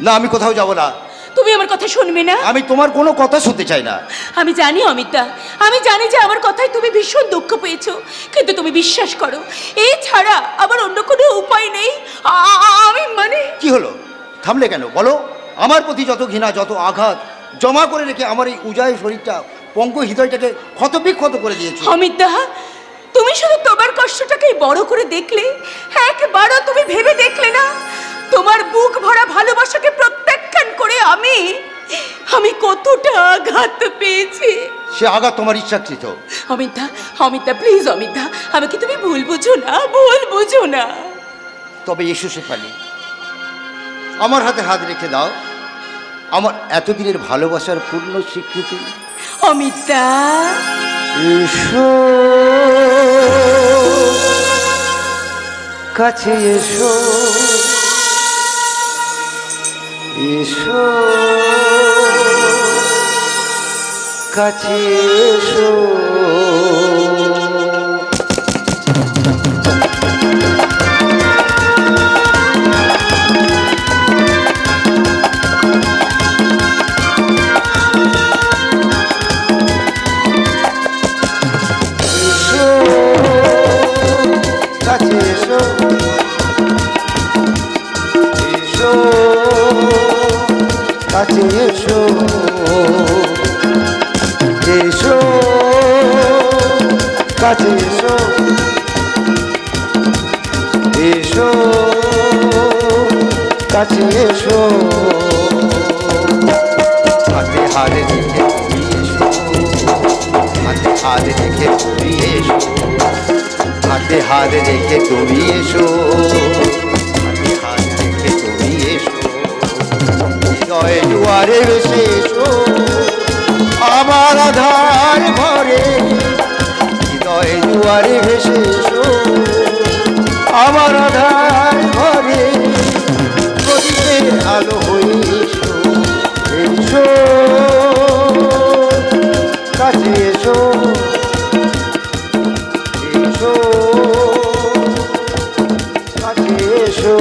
না, আমি কোথাও যাব না। তুমি আমার কথা শুনবে না? আমি তোমার কোনো কথা শুনতে চাই না। আমি জানি অমিতদা, আমি জানি যে আমার কথায় তুমি ভীষণ দুঃখ পেয়েছো, কিন্তু তুমি বিশ্বাস করো এই ছাড়া আমার অন্য কোনো উপায় নেই। আমি মানে কি হলো, থামলে কেন বলো? আমার প্রতি যত ঘৃণা, যত আঘাত জমা করে রেখে আমার এই উজায় শরীরটা, পঙ্গু হৃদয়টাকে ক্ষতবিক্ষত করে দিয়েছো। অমিতদা, তুমি শুধু তোমার কষ্টটাকে বড় করে দেখলে, একবারও তুমি ভেবে দেখলে না তোমার বুক ভরা ভালোবাসাকে প্রত্যাখ্যান করে আমি কতটা আঘাত পেয়েছি। সে আঘাত তোমার ইচ্ছাকৃত। অমিতদা প্লিজ, অমিতদা আমাকে তুমি ভুল বুঝো না, ভুল বুঝো না। তবে এসো শেফালি, আমার হাতে হাত রেখে দাও, আমার এতদিনের ভালোবাসার পূর্ণ স্বীকৃতি। অমিতদা এসো কাছে, এসো এসো কাছে, এসো এসো, এসো কাছে, এসো এসো কাছে, এসো হাতে হাত রেখে তুমি এসো, হাতে হাত রেখে তুমি এসো, হাতে হাত রেখে তুমি এসো, হাতে হাত রেখে তুমি এসো, হৃদয় জুয়ারে ভেসে এসো আমার আধার ঘরে, হৃদয় জুয়ারে ভেসে এসো আমার আধার ঘরে, প্রদীপের আলো হয়ে এসো, এসো কাছে, এসো এসো কাছে, এসো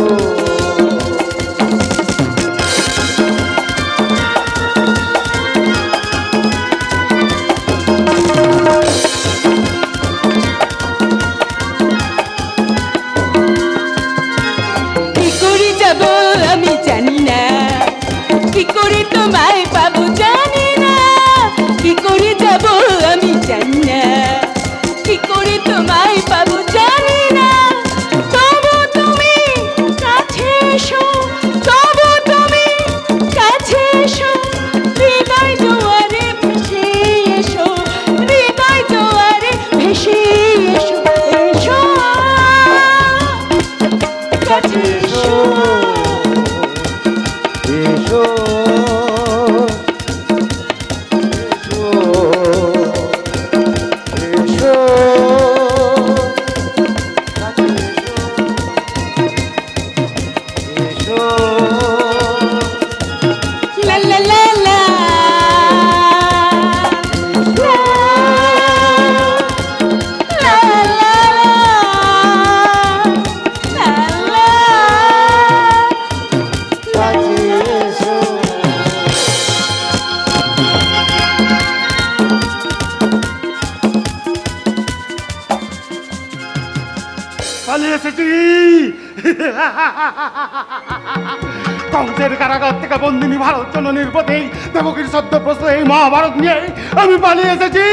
কংসের কারাগার থেকে বন্দিনী ভারত জননীর প্রতি দেবকীর সদ্য প্রশ্ন এই মহাভারত নিয়ে আমি পালিয়ে এসেছি।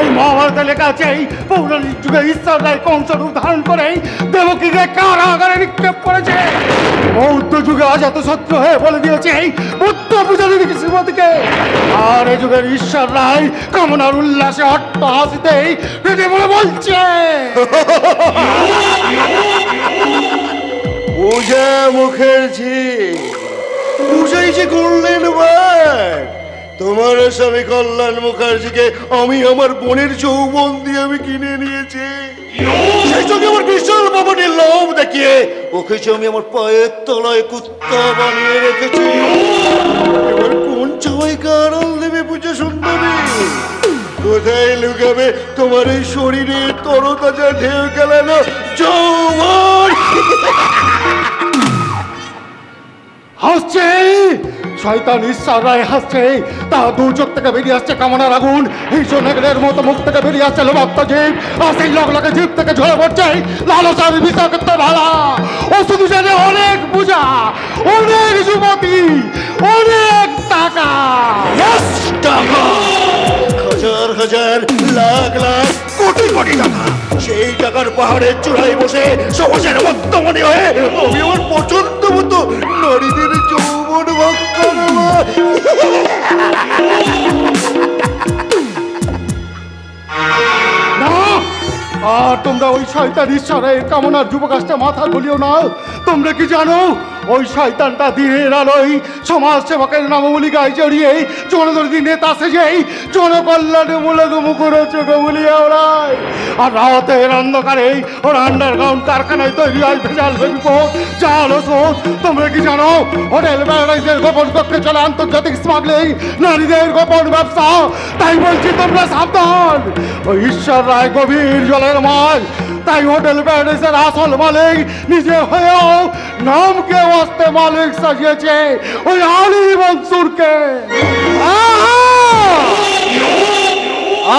এই মহাভারতে লেখা আছে পৌরাণিক যুগে ঈশ্বর রায় কংস রূপ ধারণ করে দেবকীকে কারাগারে নিক্ষেপ করেছে। বৌদ্ধ যুগে অজাত শত্রু হয়ে বলে দিয়েছে বুদ্ধ পূজারী শ্রীমতীকে। আর এই যুগের ঈশ্বর রায় কামনার উল্লাসে অট্টহাসিতেই পেটে বলে বলছে পূজা মুখার্জি, পূজাই যে করলেন তোমার স্বামী কল্যাণ মুখার্জিকে আমি আমার বোনের যৌবন দিয়ে আমি কিনে নিয়েছি। সেই সঙ্গে আমার বিশাল ভবনের লোভ দেখিয়ে ওকে যে আমি আমার পায়ের তলায় কুত্তা বানিয়ে রেখেছি। এবার কোন জামাইকে আড়াল দেবে পূজা সুন্দরী? কোথায় লুকাবে তোমার এই শরীরে তরতাজা ঢেউ খেলানো যৌবন? হাসছে, শয়তান ঈশ্বর রায় হাসছে। তা দু চোখ থেকে বেরিয়ে আসছে কামনার আগুন, হিংসনের মতো মুখ থেকে বেরিয়ে আসছে লোভক্ত জীব, আর সেই লগলগে জীব থেকে ঝরে পড়ছে লালসার বিষাক্ত ভালা। ও শুধু জানে অনেক পূজা, অনেক যুবতী, অনেক টাকা। টাকা, হাজার হাজার লাখ লাখ কোটি কোটি টাকা। সেই টাকার পাহাড়ের চূড়ায় বসে সমাজের মধ্যমণি হয়ে আমি আমার পছন্দ মতো নারীদের যৌবন ভোগ করব। না, আর তোমরা ওই শয়তান ঈশ্বরের কামনার যুবকাজটা মাথা গলিও না। তোমরা কি জানো ওই শয়তানটা দিনের আলোয় সমাজ সেবকের নামাবলী গায়ে জড়িয়ে জনদর্দী নেতা সেজেই জনকল্যাণে মূলক মুখর চোখে বলিয়ে ওড়ায়। আর রাতের অন্ধকারে ওর আন্ডারগ্রাউন্ড কারখানায় তৈরি হয় ভেজাল বিপদ জাল ওষুধ। তোমরা কি জানো হোটেল প্যারাডাইসের গোপন কক্ষে চলে আন্তর্জাতিক স্মাগলিং, নারীদের গোপন ব্যবসা। তাই বলছি তোমরা সাবধান, ওই ঈশ্বর রায় গভীর জলের মাছ। তাই হোটেল প্যারাডাইসের আসল মালিক নিজে হয়েও নামকে ওয়াস্তে মালিক সাজিয়েছে ওই আলী মনসুরকে।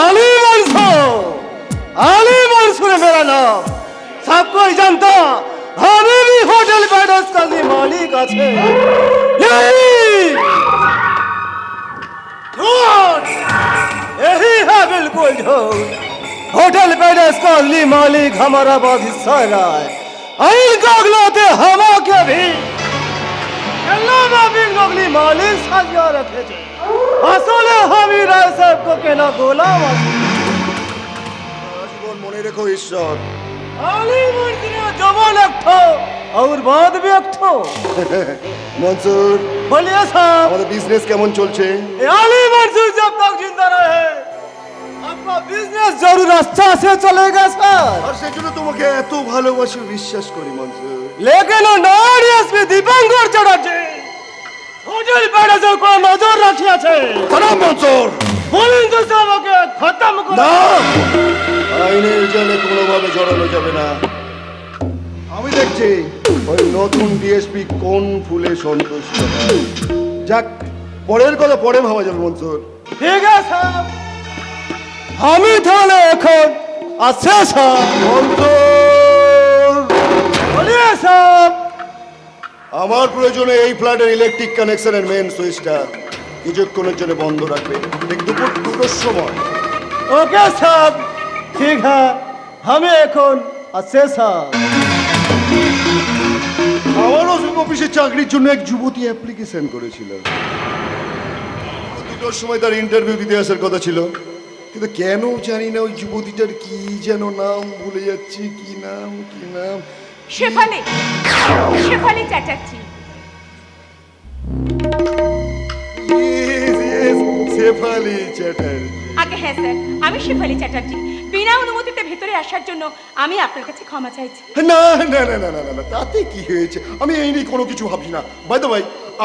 আলী মনসুর, আলী মনসুর मेरा नाम। सब कोई जानता हमें भी होटल पैलेस का भी मालिक আছে। यही है बिल्कुल झूठ। होटल पैलेस का असली मालिक हमारा बादशाह है। आइन कागलाते हमा के भी नकली मालिक साजिया रखे थे। আসলে আমি রায় সাহেবকে কেনা গোলাম আছি। জীবন মনে রেখো ঈশ্বর। আলী মনসুর জবান একঠো और बात भी একঠো। মনসুর, बोलिए साहब, আমাদের বিজনেস কেমন চলছে? आली मंसूर जब तक जिंदा रहे आपका बिजनेस जरूर अच्छा से चलेगा सर। আর সেই জন্য তোমাকে এত ভালোবাসি, বিশ্বাস করি মনসুর। लेकिन नारी एसपी दीपांकर चटर्जी होटल पैलेसের কোন নজর রাখিয়াছে। সালাম মনসুর। বলেন তো সবকে খতম করো। না, আইনের জালে কোনোভাবে জড়ানো যাবে না। আমি দেখছি ওই নতুন ডিএসপি কোন ফুলে সন্তুষ্ট। যাক, পরের কথা পরে ভাবা যাবে মনসুর। ঠিক আছে সাহেব, আমি তাহলে এখন আছে সাহেব। মনসুর, বলিয়ে সাহেব, আমার প্রয়োজনে এই ফ্ল্যাটের ইলেকট্রিক কানেকশনের মেন সুইচটা কিছুক্ষণের জন্য বন্ধ রাখবে, ঠিক দুপুর 2টোর সময়। ওকে সাহেব, ঠিক है আমি এখন আছে সাহেব। আমার অফিসে চাকরির জন্য এক যুবতী অ্যাপ্লিকেশন করেছিল। 2টোর সময় তার ইন্টারভিউ দিতে আসার কথা ছিল, কিন্তু কেন জানি না ওই যুবতীটার কি যেন নাম ভুলে যাচ্ছি। কি নাম? শেফালি, শেফালি চ্যাটার্জি। শেফালি চ্যাটার্জি। আগে হ্যাঁ স্যার, আমি শেফালি চ্যাটার্জি। বিনা অনুমতিতে ভেতরে আসার জন্য আমি আপনার কাছে ক্ষমা চাইছি। না না না না না না, তাতে কি হয়েছে? আমি এই নিয়ে কোনো কিছু ভাবছি না। বাই দ্য ওয়ে,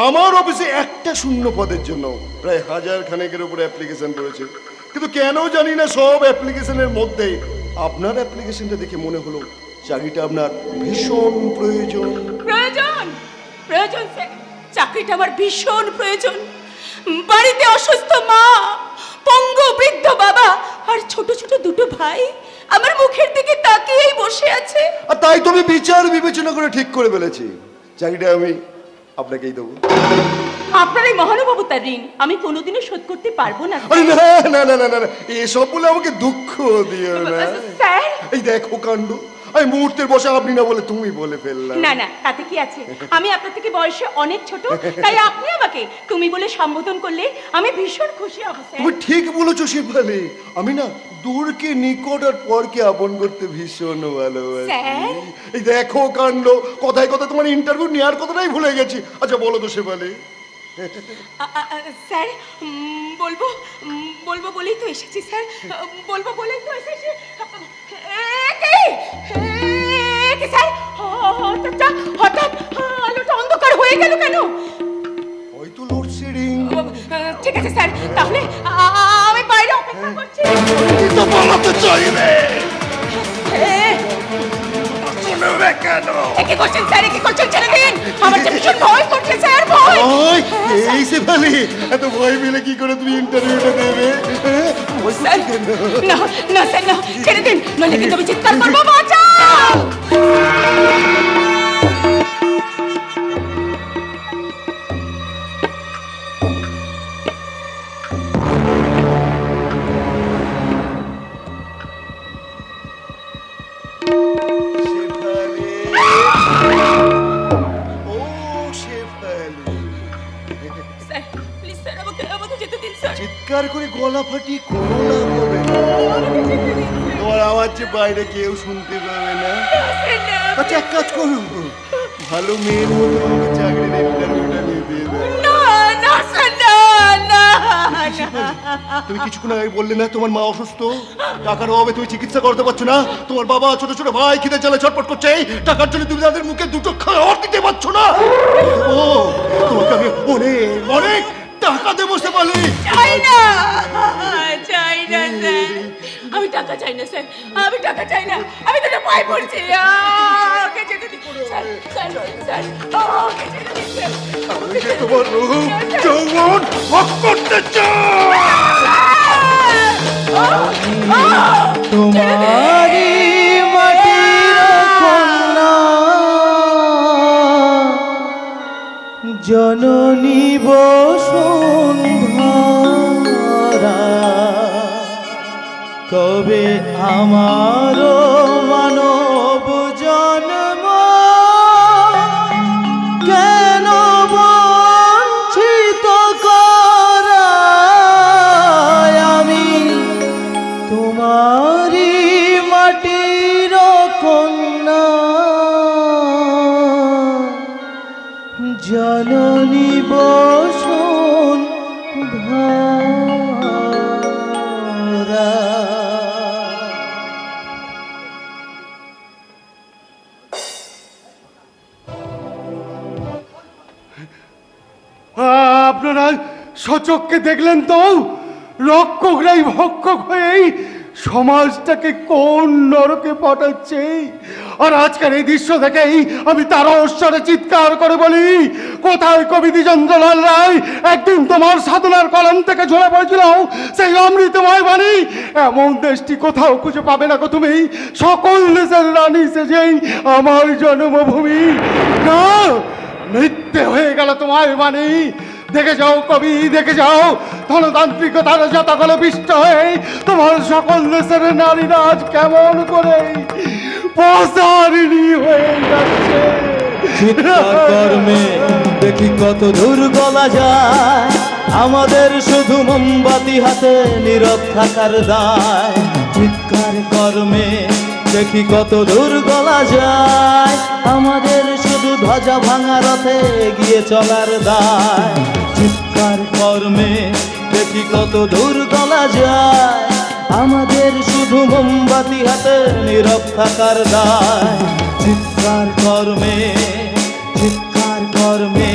আমার অফিসে একটা শূন্য পদের জন্য প্রায় 1000 খানেকের উপরে অ্যাপ্লিকেশন করেছে, কিন্তু কেন জানি না সব অ্যাপ্লিকেশনের মধ্যে আপনার অ্যাপ্লিকেশনটা দেখে মনে হলো চাকরিটা আপনার ভীষণ প্রয়োজন। প্রয়োজন? প্রয়োজন স্যার, চাকরিটা আমার ভীষণ প্রয়োজন। বাড়িতে অসুস্থ মা, পঙ্গু বৃদ্ধ বাবা আর ছোট ছোট দুটো ভাই আমার মুখের দিকে তাকিয়েই বসে আছে। আর তাই তো আমি বিচার বিবেচনা করে ঠিক করে ফেলেছি চাকরিটা আমি আপনাকেই দেবো। আপনার এই মহানুভবতার ঋণ আমি কোনোদিনও শোধ করতে পারবো না। আরে না না না না না, এসব বলে আমাকে দুঃখ দিও না। স্যার, এই দেখো কাণ্ড, আমি মুহূর্তের বসে আপনি না বলে তুমি বলে ফেললাম। না না, তাতে কি আছে? আমি আপনার থেকে বয়সে অনেক ছোট, তাই আপনি আমাকে তুমি বলে সম্বোধন করলে আমি ভীষণ খুশি হব স্যার। তুমি ঠিক বলেছো শেফালি, আমি না দূরকে নিকট আর পরকে আপন করতে ভীষণ ভালোবাসি। স্যার? এই দেখো কাণ্ড, কথায় কথায় তোমার ইন্টারভিউ নেওয়ার কথাটাই ভুলে গেছি। আচ্ছা বলো তো শেফালি। স্যার, বলবো বলবো বলেই তো এসেছি স্যার, বলবো বলেই তো এসেছি। কি স্যার, হঠাৎ আলোটা অন্ধকার হয়ে গেল কেন? হয়তো লোডশেডিং। ঠিক আছে স্যার, তাহলে আমি বাইরে অপেক্ষা করছি। তো পালাতে চাইবে শুনবে কেন? কি করছেন স্যার, কি করছেন? ছেড়ে দিন, আমার যে ভীষণ ভয় করছে স্যার। ওই এই শেফালি, এত ভয় পেলে কি করে তুমি ইন্টারভিউটা দেবে? স্যার, না না স্যার না, ছেড়ে দিন, নইলে কিন্তু আমি চিৎকার করবো, বাঁচাও! শেফালি, ও শেফালি, স্যার, প্লিজ স্যার, আমাকে যেতে দিন স্যার। চিৎকার করে গলা ফাটিয়ে কোনো লাভ হবে না। তোমার আওয়াজ যে বাইরে কেউ শুনতে পাবে না। আচ্ছা, এক কাজ করো, ভালো মেয়ের মতো আমাকে চাকরির ইন্টারভিউটা নিয়ে দিয়ে দাও। না না স্যার, না না তুমি কিছুক্ষণ আগে বললে না তোমার মা অসুস্থ, টাকার অভাবে তুমি চিকিৎসা করতে পারছো না, তোমার বাবা ছোট ছোট ভাই খিদে জ্বালা ছটফট করছে, টাকার জন্য তুমি তাদের মুখে দুটো খাওয়ার দিতে পারছো না। ও তোমাকে আমি অনেক অনেক টাকা দেবো শেফালি। চাই না, চাই না স্যার, আমি টাকা চাই না স্যার, আমি টাকা চাই না, আমি তোটা পায়ে পড়ছি। ওকে যেতে দিন স্যার, স্যার, স্যার, ওকে যেতে দিন স্যার। আমি যে তোমার রূপ যৌবন ভোগ করতে চাই। তোমারি মাটির কন্যা জননী বসুন্ধরা, তবে আমারও মানব জন্ম কেন বঞ্চিত করায়? আমি তোমারি মাটির কন্যা জননী বসুন্ধরা। আপনারা সচক্ষে দেখলেন তো, রক্ষকরাই ভক্ষক হয়েই সমাজটাকে কোন নরকে পাঠাচ্ছে। আর আজকের এই দৃশ্য দেখেই আমি তার ঐশ্বরে চিৎকার করে বলি, কোথায় কবি দ্বিজেন্দ্রলাল রায় একদিন তোমার সাধনার কলম থেকে ঝরে পড়েছিল সেই অমৃতময় বাণী? এমন দেশটি কোথাও খুঁজে পাবে না গো তুমি, সকল দেশের রানী সেজেই আমার জন্মভূমি। না, মিথ্যে হয়ে গেল তোমার বাণী। দেখে যাও কবি, দেখে যাও, ধনতান্ত্রিকতার যতগুলো পিষ্ট হয়ে তোমার সকল দেশের নারীরা আজ কেমন করে প্রসারিণী হয়ে যাচ্ছে। চিৎকার কর্মে দেখি কত দূর গলা যায়, আমাদের শুধু মোমবাতি হাতে নীরব থাকার দায়। চিৎকার কর্মে দেখি কত দূর গলা যায়, আমাদের শুধু ধ্বজা ভাঙা রথে এগিয়ে চলার দায়। চিৎকার কর্মে দেখি কত দূর গলা যায়, আমাদের শুধু মোমবাতি হাতে নীরব থাকার দায়। চিৎকার কর্মে, চিৎকার কর্মে,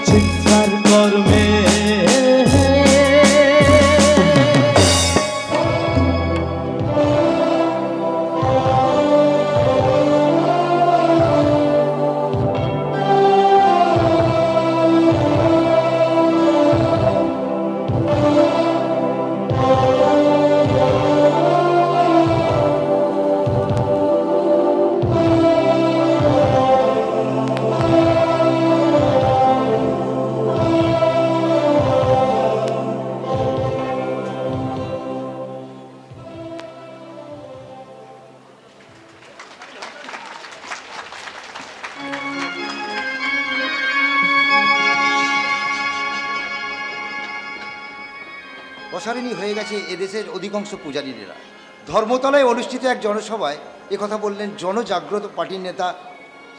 চিৎকার কর্মে। প্রসারিণী হয়ে গেছে এদেশের অধিকাংশ পূজারীরা। ধর্মতলায় অনুষ্ঠিত এক জনসভায় একথা বললেন জনজাগ্রত পার্টির নেতা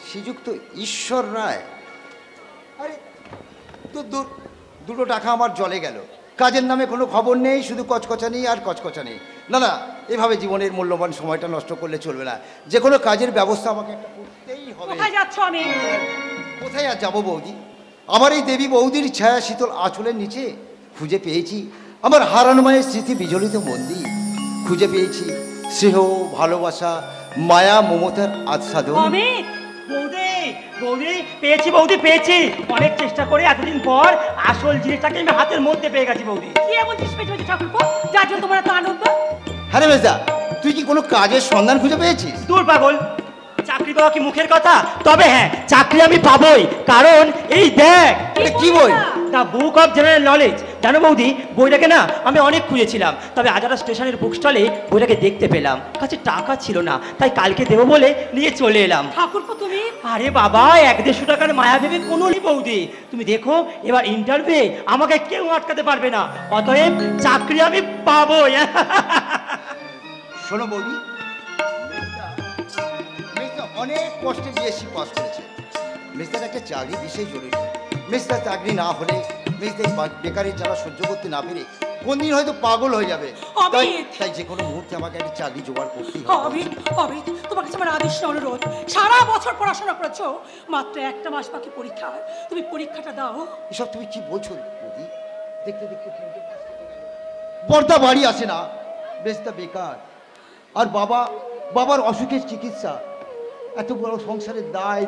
শ্রীযুক্ত ঈশ্বর রায়। আরে দূর দূর, দুটো টাকা আমার জলে গেল, কাজের নামে কোনো খবর নেই, শুধু কচকচানি আর কচকচানি। না না, এভাবে জীবনের মূল্যবান সময়টা নষ্ট করলে চলবে না, যে কোনো কাজের ব্যবস্থা আমাকে একটা করতেই হবে। কোথায় যাচ্ছ আমি? কোথায় আর যাবো বৌদি, আমার এই দেবী বৌদির ছায়া শীতল আঁচলের নিচে খুঁজে পেয়েছি আমার হারানো মায়ের স্মৃতি বিজলিত মন্দির। খুঁজে পেয়েছি স্নেহ, ভালোবাসা, মায়া, মমতার আচ্ছাদন। অমিত, বৌদি বৌদি পেয়েছি, বৌদি পেয়েছি। অনেক চেষ্টা করে এতদিন পর আসল জিনিসটাকে আমি হাতের মধ্যে পেয়ে গেছি বৌদি। কি এমন জিনিস পেয়েছো ঠাকুরপো যার জন্য তোমার এত আনন্দ? হ্যাঁ রে মেজদা, তুই কি কোনো কাজের সন্ধান খুঁজে পেয়েছিস? দূর পাগল, চাকরি পাওয়া কি মুখের কথা? তবে হ্যাঁ, চাকরি আমি পাবোই, কারণ এই দেখ। এটা কি বই? The book of general knowledge. জানো বৌদি, বইটাকে না আমি অনেক খুঁজেছিলাম, তবে আজারা স্টেশনের বুক স্টলে বইটাকে দেখতে পেলাম। কাছে টাকা ছিল না, তাই কালকে দেবো বলে নিয়ে চলে এলাম। ঠাকুরপো তুমি? আরে বাবা, 100-150 টাকার মায়া ভেবে কোনো নেই বৌদি। তুমি দেখো এবার ইন্টারভিউ আমাকে কেউ আটকাতে পারবে না, অতএব চাকরি আমি পাবোই। শোনো বৌদি, মেজদা অনেক কষ্টে বিএসসি পাস করেছে। মেজদার একটা চাকরি বিশেষ জরুরি। মেজদার চাকরি না হলে মেজদা বেকারের জ্বালা সহ্য করতে না পেরে কোন দিন হয়তো পাগল হয়ে যাবে। তাই তাই যে কোনো মুহূর্তে আমাকে একটা চাকরি জোগাড় করতেই হবে। অমিত, অমিত, তোমার কাছে আমার আদেশ অনুরোধ। সারা বছর পড়াশোনা করেছো, মাত্র একটা মাস বাকি পরীক্ষা, তুমি পরীক্ষাটা দাও। এসব তুমি কি বলছো বৌদি? দেখতে দেখতে বর্দা বাড়ি আসে না, মেজদা বেকার, আর বাবার অসুখের চিকিৎসা, এত বড় সংসারের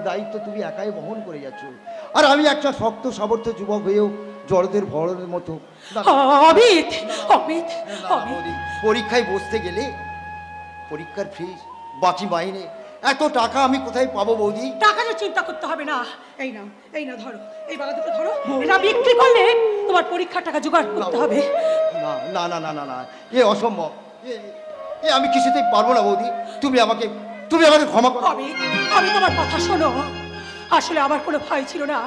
দায়িত্ব তুমি একাই বহন করে যাচ্ছ। আর আমি একটা শক্ত সামর্থ্য যুবক হয়েও জড়দের ভরের মতো। অমিত, অমিত, পরীক্ষায় বসতে গেলে পরীক্ষার ফিস, বাকি মাইনে, এত টাকা আমি কোথায় পাবো বৌদি? টাকা নিয়ে চিন্তা করতে হবে না। এই নাও, এই নাও, ধরো, এই বালা দুটো ধরো। এটা বিক্রি করলে তোমার পরীক্ষার টাকা জোগাড় করতে হবে। না না না না না না, এ অসম্ভব, এ আমি কিছুতেই পারবো না বৌদি। তুমি আমাকে ক্ষমা করো। আমি তোমার কথা শোনো। আসলে আমার কোনো ভয় ছিল না।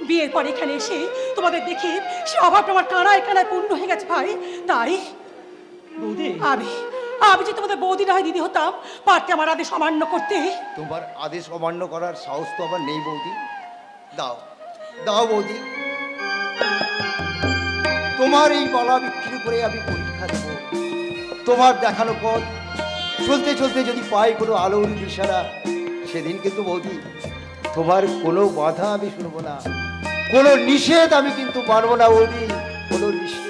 বিয়ের পর এখানে এসে তোমাদের দেখে সে অভাবটা আমার কানায় কানায় পূর্ণ হয়ে গেছে ভাই। তাই বৌদি, আমি যে তোমাদের বৌদি না হয় দিদি হতাম, পারতে আমার আদেশ অমান্য করতে। তোমার আদেশ অমান্য করার সাহস তো আমার নেই বৌদি। দাও বৌদি, তোমার এই বালা বিক্রি করে আমি পরীক্ষা দেব। তোমার দেখানো পথ চলতে চলতে যদি পাই কোনো আলোর দিশারা, সেদিন কিন্তু বৌদি তোমার কোনো বাধা আমি শুনবো না, কোনো নিষেধ আমি কিন্তু মানবো না বৌদি, কোনো নিষেধ।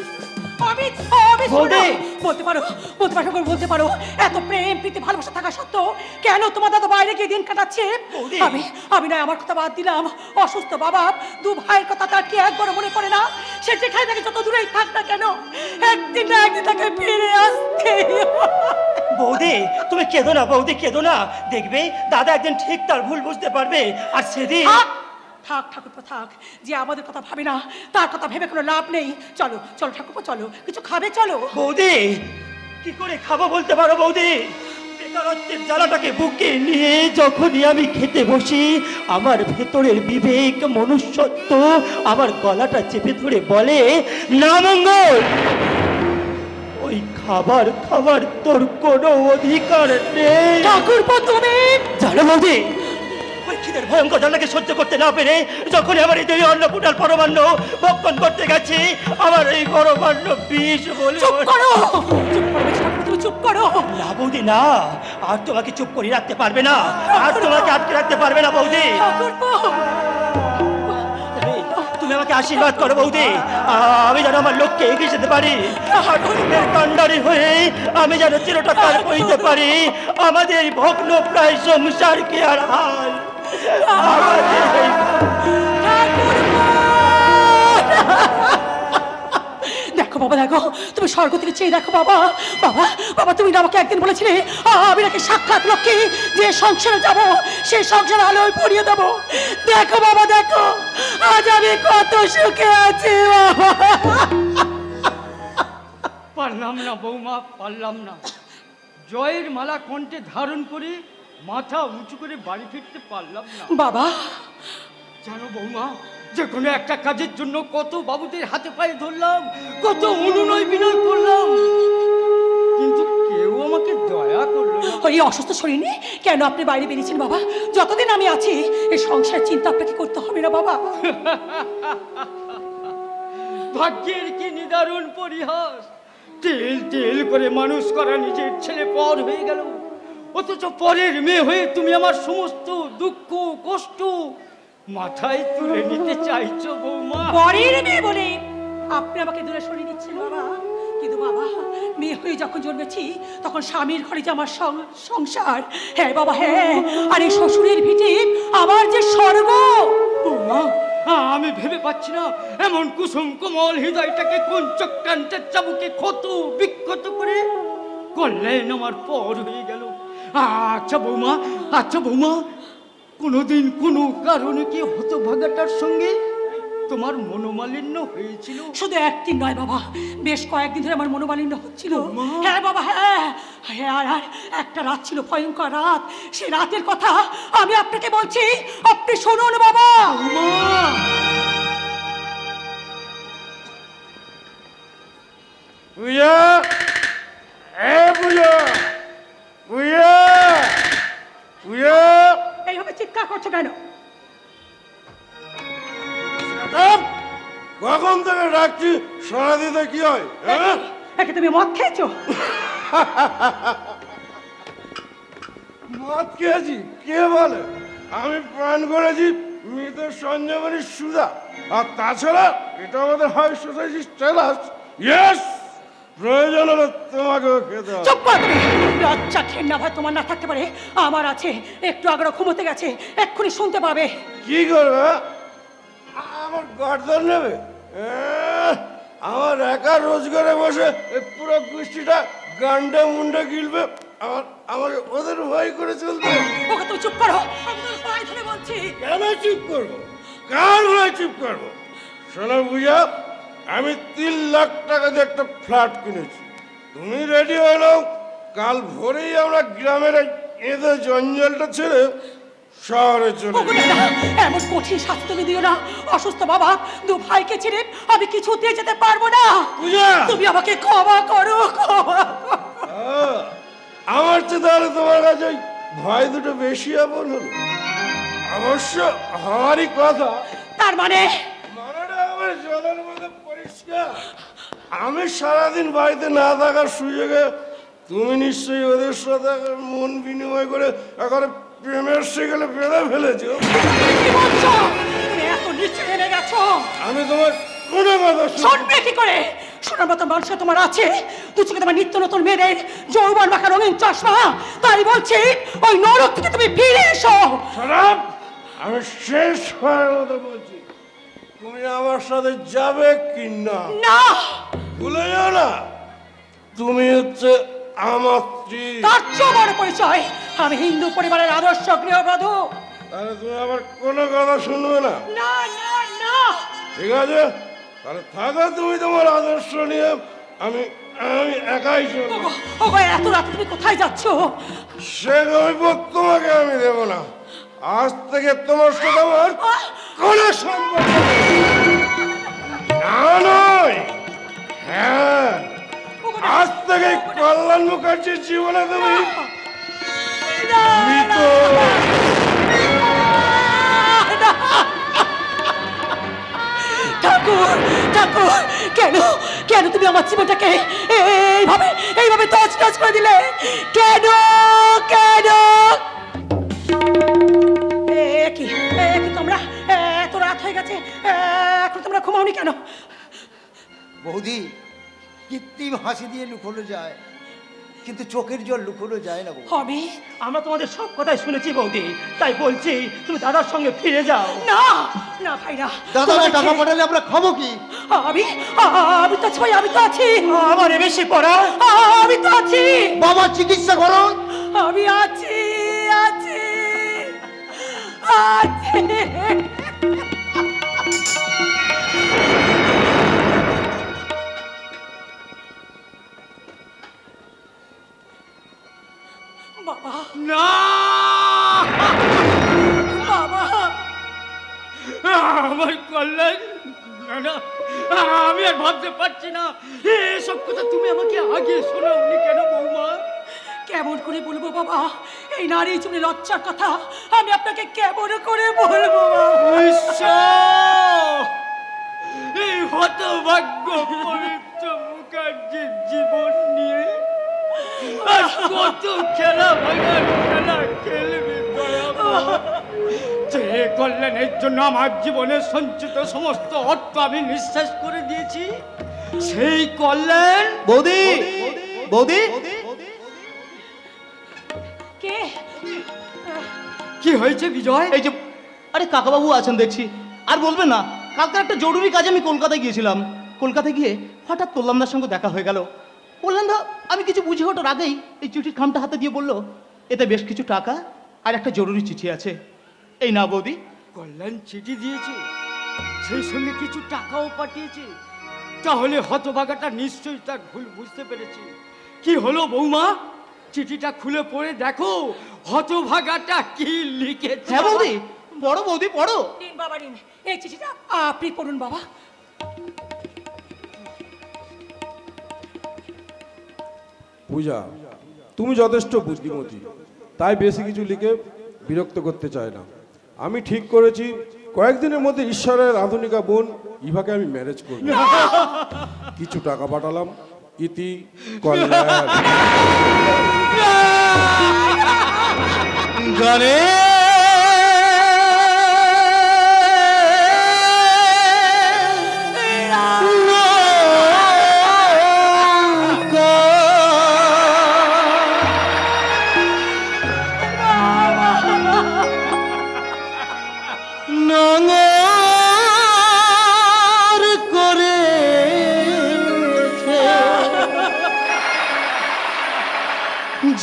বলতে পারো এত প্রেম প্রীতি ভালোবাসা থাকা সত্ত্বেও কেন তোমার দাদা বাইরে গিয়ে দিন কাটাচ্ছে? আমি নয়, আমার কথা বাদ দিলাম, অসুস্থ বাবা, দু ভাইয়ের কথা তার কি একবার মনে পড়ে না? সে যেখানে থাকে যত দূরেই থাক না কেন, একদিন না একদিন তাকে ফিরে আসতে। বৌদি তুমি কেঁদো না, বৌদি কেঁদো না, দেখবে দাদা একদিন ঠিক তার ভুল বুঝতে পারবে। আর সেদিন থাক ঠাকুরপো থাক, যে আমাদের কথা ভাবে না তার কথা ভেবে কোনো লাভ নেই। চলো চলো ঠাকুরপো, চলো কিছু খাবে, চলো। বৌদি কি করে খাবো বলতে পারো বৌদি? বেকারত্বের জ্বালাটাকে বুকে নিয়ে যখনই আমি খেতে বসি, আমার ভেতরের বিবেক মনুষ্যত্ব আমার গলাটা চেপে ধরে বলে, না মঙ্গল, ওই খাবার তোর কোনো অধিকার নেই। ঠাকুরপো তুমি জানো বৌদি, ওই খিদের ভয়ঙ্কর জ্বালাকে সহ্য করতে না পেরে যখন আমার এই দেবী অন্নপূর্ণার পরমান্ন ভক্ষণ করতে গেছি, আমার এই পরমান্ন বিষ বলে। চুপ করো, তুমি চুপ করো। না বৌদি না, আর তোমাকে চুপ করে রাখতে পারবে না, আর তোমাকে আটকে রাখতে পারবে না বৌদি। তুমি আমাকে আশীর্বাদ করো বৌদি, আমি যেন আমার লক্ষ্যে এগিয়ে যেতে পারি, কান্ডারি হয়ে আমি যেন চিরটাকার কইতে পারি আমাদের ভগ্ন প্রায় সংসারকে। আর হাল দেখো বাবা, দেখো তুমি স্বর্গ থেকে চেয়ে দেখো বাবা। বাবা তুমি না আমাকে একদিন বলেছিলে আমি নাকি সাক্ষাৎ লক্ষ্মী, যে সংসারে যাব সেই সংসার আলোয় পড়িয়ে দেবো। দেখো বাবা, দেখো আজ আমি কত সুখে আছি বাবা। পারলাম না বৌমা, পারলাম না। জয়ের মালা কণ্ঠে ধারণ করে মাথা উঁচু করে বাড়ি ফিরতে পারলাম না বাবা। জানো বৌমা, যে কোনো একটা কাজের জন্য কত বাবুদের হাতে পায়ে ধরলাম, কত অনুনয় বিনয় করলাম, কিন্তু কেউ আমাকে দয়া করলো না। ওই অসুস্থ শরীর নিয়ে কেন আপনি বাইরে বেরিয়েছেন বাবা? যতদিন আমি আছি এই সংসার চিন্তা আপনাকে করতে হবে না বাবা। ভাগ্যের কি নিদারুণ পরিহাস, তেল তেল করে মানুষ করা নিজের ছেলে পর হয়ে গেল, অথচ পরের মেয়ে হয়ে তুমি আমার সমস্ত দুঃখ কষ্ট মাথায় তুলে নিতে চাইছো বৌমা। পরের মেয়ে বলে আপনি আমাকে দূরে সরিয়ে দিচ্ছেন বাবা। কিন্তু বাবা, মেয়ে হয়ে যখন জন্মেছি তখন স্বামীর ঘরে যে আমার সংসার, হ্যাঁ বাবা হ্যাঁ, আর এই শ্বশুরের ভিটে আমার যে স্বর্গ। বৌমা, আমি ভেবে পাচ্ছি না এমন কুসুম কোমল হৃদয়টাকে কোন চক্রান্তের চাবুকে ক্ষত বিক্ষত করে কল্যাণ আমার পর হয়ে গেল। আচ্ছা বৌমা, কোনোদিন কোনো কারণে কি হতভাগাটার সঙ্গে তোমার মনোমালিন্য হয়েছিল? শুধু একদিন নয় বাবা, বেশ কয়েকদিন ধরে আমার মনোমালিন্য হচ্ছিল। হ্যাঁ বাবা হ্যাঁ হ্যাঁ, আর একটা রাত ছিল, ভয়ঙ্কর রাত। সেই রাতের কথা আমি আপনাকে বলছি, আপনি শুনুন বাবা। পূজা, এ পূজা, পূজা, পূজা, এইভাবে চিৎকার করছো কেন? কখন থেকে ডাকছি, সারা দিতে কি হয়? হ্যাঁ, একে তুমি মদ খেয়েছো? মদ খেয়েছি? কে বলে? আমি পান করেছি মৃত সঞ্জীবনী সুধা। আর তাছাড়া এটা আমাদের হাই সোসাইটি স্ট্যাটাস। ইয়েস, প্রয়োজন হলে তোমাকেও খেতে হবে। চুপ করো তুমি। লজ্জা ঘেন্না ভয় তোমার না থাকতে পারে, আমার আছে। একটু আগে ঘুমোতে গেছে, এক্ষুনি শুনতে পাবে। কি করবে? আমার গর্দন নেবে? আমার একা রোজগারে বসে এই পুরো গোষ্ঠীটা গান্ডে মুন্ডে গিলবে, আমার ওদের ভয় করে চলতে। ওকে তুমি চুপ করো, আমি তোর পায়ে ধরে বলছি। কেন চুপ করবো? কার ভয় চুপ করবো? শোনো পূজা, আমি 3 লাখ টাকা দিয়ে একটা ফ্ল্যাট কিনেছি। তুমি রেডি হয়ে নাও, কাল ভোরেই আমরা গ্রামের এদের জঞ্জালটা ছেড়ে শহরে চলে ওগো দাদা, এমন কঠিন শাস্তি তুমি দিও না। অসুস্থ বাবা, 2 ভাইকে ছেড়ে আমি কিছুতে যেতে পারবো না। পূজা, তুমি আমাকে ক্ষমা করো, ক্ষমা করো। আমার চেয়ে তাহলে তোমার কাছে ওই ভয় দুটো বেশি আপন হলো। অবশ্য হওয়ারই কথা। তার মানে মানেটা আমার জলের মধ্যে পরিষ্কার। আমি সারাদিন বাড়িতে না থাকার সুযোগে তুমি নিশ্চয়ই ওদের সাথে মন বিনিময় করে এখন প্রেমের সেখানে বেঁধে ফেলেছো। কি বলছো? তুমি এত নিচে নেমে গেছো। আমি তোমার কোনো কথা শুনবে কি করে? শোনার মতো মানুষ তোমার আছে? দু চোখে তোমার নিত্য নতুন মেয়েদের যৌবন মাখা রঙিন চশমা। তাই বলছি, ওই নরক থেকে তুমি ফিরে এসো। খারাপ, আমি শেষ হওয়ার মতো বলছি, তুমি আমার সাথে যাবে কি না? না, ভুলে যাও না, তুমি হচ্ছে আমার স্ত্রী। তার চেয়েও বড় পরিচয়, আমি হিন্দু পরিবারের আদর্শ গৃহবধূ। তাহলে তুমি আবার কোনো কথা শুনবে না? না না না। ঠিক আছে, তাহলে থাকো তুমি তোমার আদর্শ নিয়ে, আমি একাই চলবো। ওগো, এত রাত তুমি কোথায় যাচ্ছ? সে কৈফিয়ত তোমাকে আমি দেব না। আজ থেকে তোমার সাথে আমার কোনো সম্পর্ক নেই। না নয়, হ্যাঁ, আজ থেকে কল্যাণ মুখার্জির জীবনে তুমি মৃত। ঠাকুর, ঠাকুর, কেন কেন তুমি আমার জীবনটাকে এইভাবে তছনছ করে দিলে? কেন কেন? কি তোমরা, এত রাত হয়ে গেছে, এখন তোমরা ঘুমাওনি কেন? বৌদি, কৃত্রিম হাসি দিয়ে লুকোনো যায়, কিন্তু চোখের জল লুকোনো যায় না বৌদি। হবে আমরা তোমাদের সব কথাই শুনেছি বৌদি, তাই বলছি তুমি দাদার সঙ্গে ফিরে যাও। না না ভাই না। দাদাকে টাকা পাঠালে আমরা খাবো কি? আমি তো আছি ভাই, আমি তো আছি। আমার বেশি পড়া, আমি তো আছি। বাবা চিকিৎসা করো। আমি আছি আছি আছি। বাবা না, বাবা, আমার কল্যাণ, না না, আমি আর ভাবতে পারছি না। এসব কথা তুমি আমাকে আগে শোনাওনি কেন বৌমা? কেমন করে বলবো বাবা, এই নারী জীবনে লজ্জার কথা আমি আপনাকে কেমন করে বলবো বাবা? ঈশ্বর, এই হতভাগ্য পবিত্র মুখার্জির জীবন নিয়ে আর কত খেলা ভাঙার খেলা খেলবে দয়াময়। যে কল্যাণের জন্য আমার জীবনের সঞ্চিত সমস্ত অর্থ আমি নিঃশ্বাস করে দিয়েছি, সেই কল্যাণ। বৌদি, বৌদি, কে? কি হয়েছে বিজয়? এই যে, আরে কাকাবাবু আছেন দেখছি। আর বলবেন না, কালকে একটা জরুরি কাজে আমি কলকাতায় গিয়েছিলাম। কলকাতায় গিয়ে হঠাৎ কল্যাণদার সঙ্গে দেখা হয়ে গেল। কল্যাণদা আমি কিছু বুঝে ওঠার আগেই এই চিঠির খামটা হাতে দিয়ে বলল, এতে বেশ কিছু টাকা আর একটা জরুরি চিঠি আছে। এই না বৌদি। কল্যাণ চিঠি দিয়েছে, সেই সঙ্গে কিছু টাকাও পাঠিয়েছে। তাহলে হতভাগাটা নিশ্চয়ই তার ভুল বুঝতে পেরেছে। কি হলো বৌমা? চিঠিটা খুলে পড়ে দেখো হতভাগাটা কি লিখেছে। হ্যাঁ বৌদি, পড়ো বৌদি, পড়ো। নিন বাবা নিন, এই চিঠিটা আপনি পড়ুন বাবা। পূজা, তুমি যথেষ্ট বুদ্ধিমতী, তাই বেশি কিছু লিখে বিরক্ত করতে চাই না। আমি ঠিক করেছি কয়েকদিনের মধ্যে ঈশ্বরের আধুনিকা বোন ইভাকে আমি ম্যারেজ করব। কিছু টাকা পাঠালাম। ইতি কল্যাণ। গানে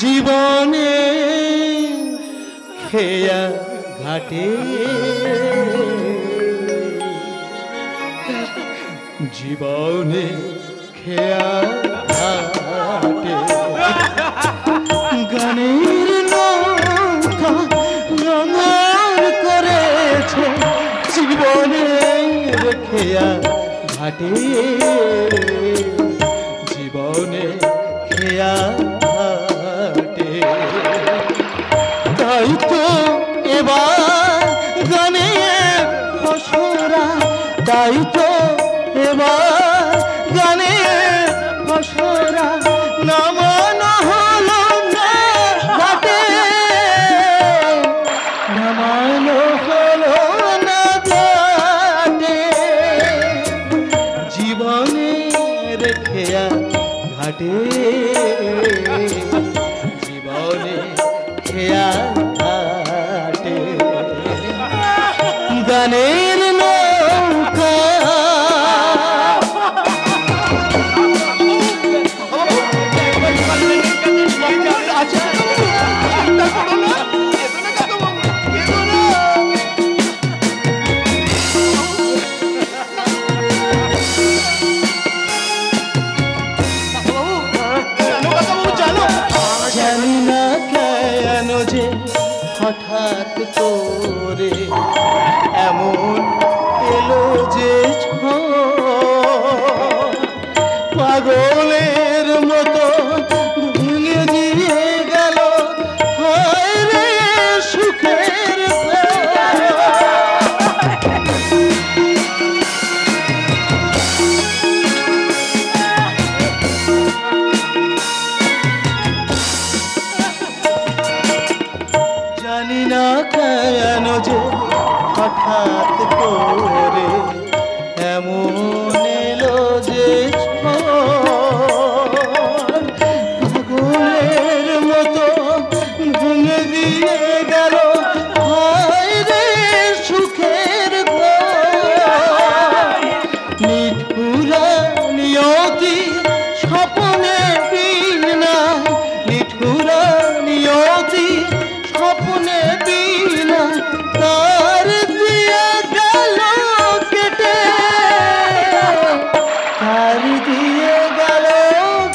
জীবনে খেয়া ঘাটে, জীবনে খেয়া ঘাটে গানের নৌকা রঙার করেছে, জীবনে খেয়া ঘাটে, জীবনে খেয়া। তাই তো এবার গানে ফসরা, তাই তো এবার গানে ফসরা নামানো হলো না ঘাটে, নামানো হলো না ঘাটে, জীবনে রেখেয়া ঘাটে, জীবনে খেয়া ঘাটে গানের নৌকা। জানি না কেন যে হঠাৎ করে এমন এলো যে পাগলের মতো ভেঙে দিয়ে গেল হায় রে সুখের জানি না কেন যে হঠাৎ করে এমন এলো যে পাগলের মতো ভেঙে দিয়ে গেল হায় রে সুখের নিঠুরা নিয়তি স্বপ্নে বিনা, নিঠুরা নিয়তি স্বপ্নে বিনা তার দিয়ে গেল কেটে, তার দিয়ে গেল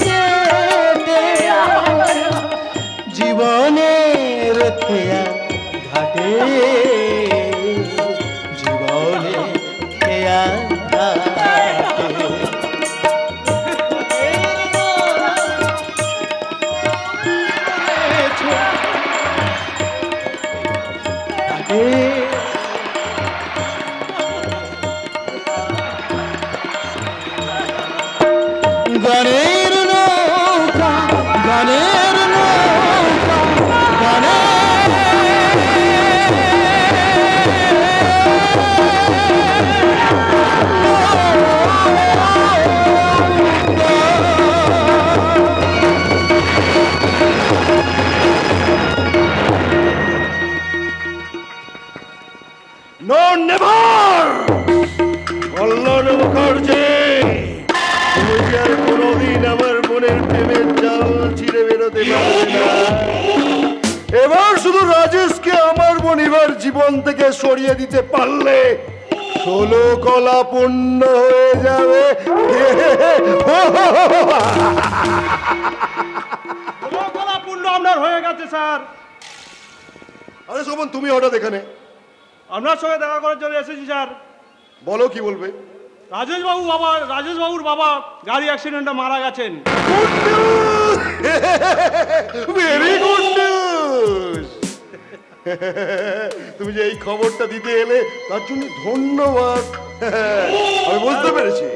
কেটে, জীবনের খেয়া ঘাটে, জীবনে খেয়া ঘাটে। গানের নৌকা, গানের নৌকা, গানের করতে পারবে না। এবার শুধু রাজেশকে আমার বোন এবার জীবন থেকে সরিয়ে দিতে পারলে 16 কলা পূর্ণ হয়ে যাবে। পূর্ণ আপনার হয়ে গেছে স্যার। আরে শোভন, তুমি হঠাৎ এখানে? আপনার সঙ্গে দেখা করার জন্য এসেছি স্যার। বলো, কি বলবে? রাজেশবাবুর বাবা গাড়ি অ্যাক্সিডেন্টে মারা গেছেন। Very good news. তুমি যে এই খবরটা দিতে এলে তার জন্য ধন্যবাদ। আমি বুঝতে পেরেছি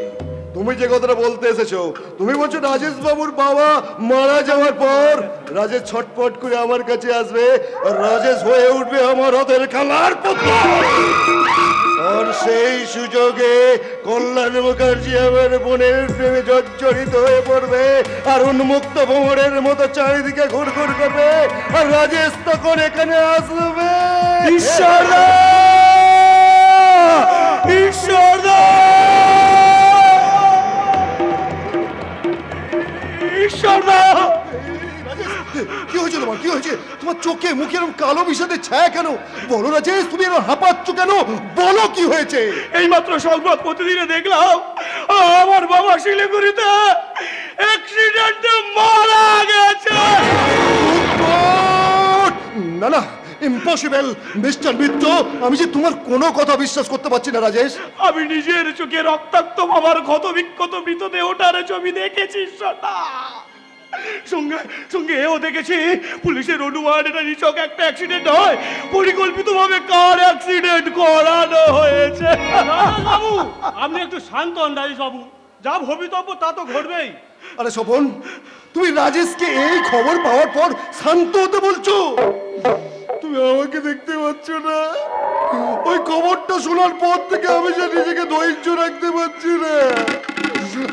তুমি যে কথাটা বলতে এসেছো। তুমি বলছো রাজেশ বাবুর বাবা মারা যাওয়ার পর রাজেশ ছটপট করে আমার কাছে আসবে আর রাজেশ হয়ে উঠবে আমার হাতের খেলার পুত্র। আর সেই সুযোগে কল্যাণ মুখার্জি আমার বোনের প্রেমে জর্জরিত হয়ে পড়বে আর উন্মুক্ত ভ্রমণের মতো চারিদিকে ঘুরঘুর করবে আর রাজেশ তখন এখানে আসবে। ঈশ্বরদা! ঈশ্বরদা! ঈশ্বরদা! কি হয়েছে তোমার? কি হয়েছে তোমার? চোখে মুখে এরকম কালো বিষাদের ছায়া কেন? বলো রাজেশ, তুমি এরকম হাঁপাচ্ছ কেন? বলো কি হয়েছে? এইমাত্র সংবাদ প্রতিদিনে দেখলাম আমার বাবা শিলিগুড়িতে অ্যাক্সিডেন্টে মারা গেছে। না না, ইম্পসিবল মিস্টার মিত্র, আমি যে তোমার কোনো কথা বিশ্বাস করতে পারছি না রাজেশ। আমি নিজের চোখে রক্তাক্ত বাবার ক্ষত বিক্ষত মৃতদেহটার ছবি দেখেছি। সঙ্গে সঙ্গে এও দেখেছি পুলিশের অনুমান এটা নিছক একটা অ্যাক্সিডেন্ট হয়, পরিকল্পিতভাবে কার অ্যাক্সিডেন্ট করানো হয়েছে। বাবু, আপনি একটু শান্ত হন রাজেশ বাবু, যা ভবিতব্য তা তো ঘটবেই। আরে স্বপন, তুমি রাজেশকে এই খবর পাওয়ার পর শান্ত হতে বলছো? তুমি আমাকে দেখতে পাচ্ছ না? ওই খবরটা শোনার পর থেকে আমি যে নিজেকে ধৈর্য রাখতে পারছি না।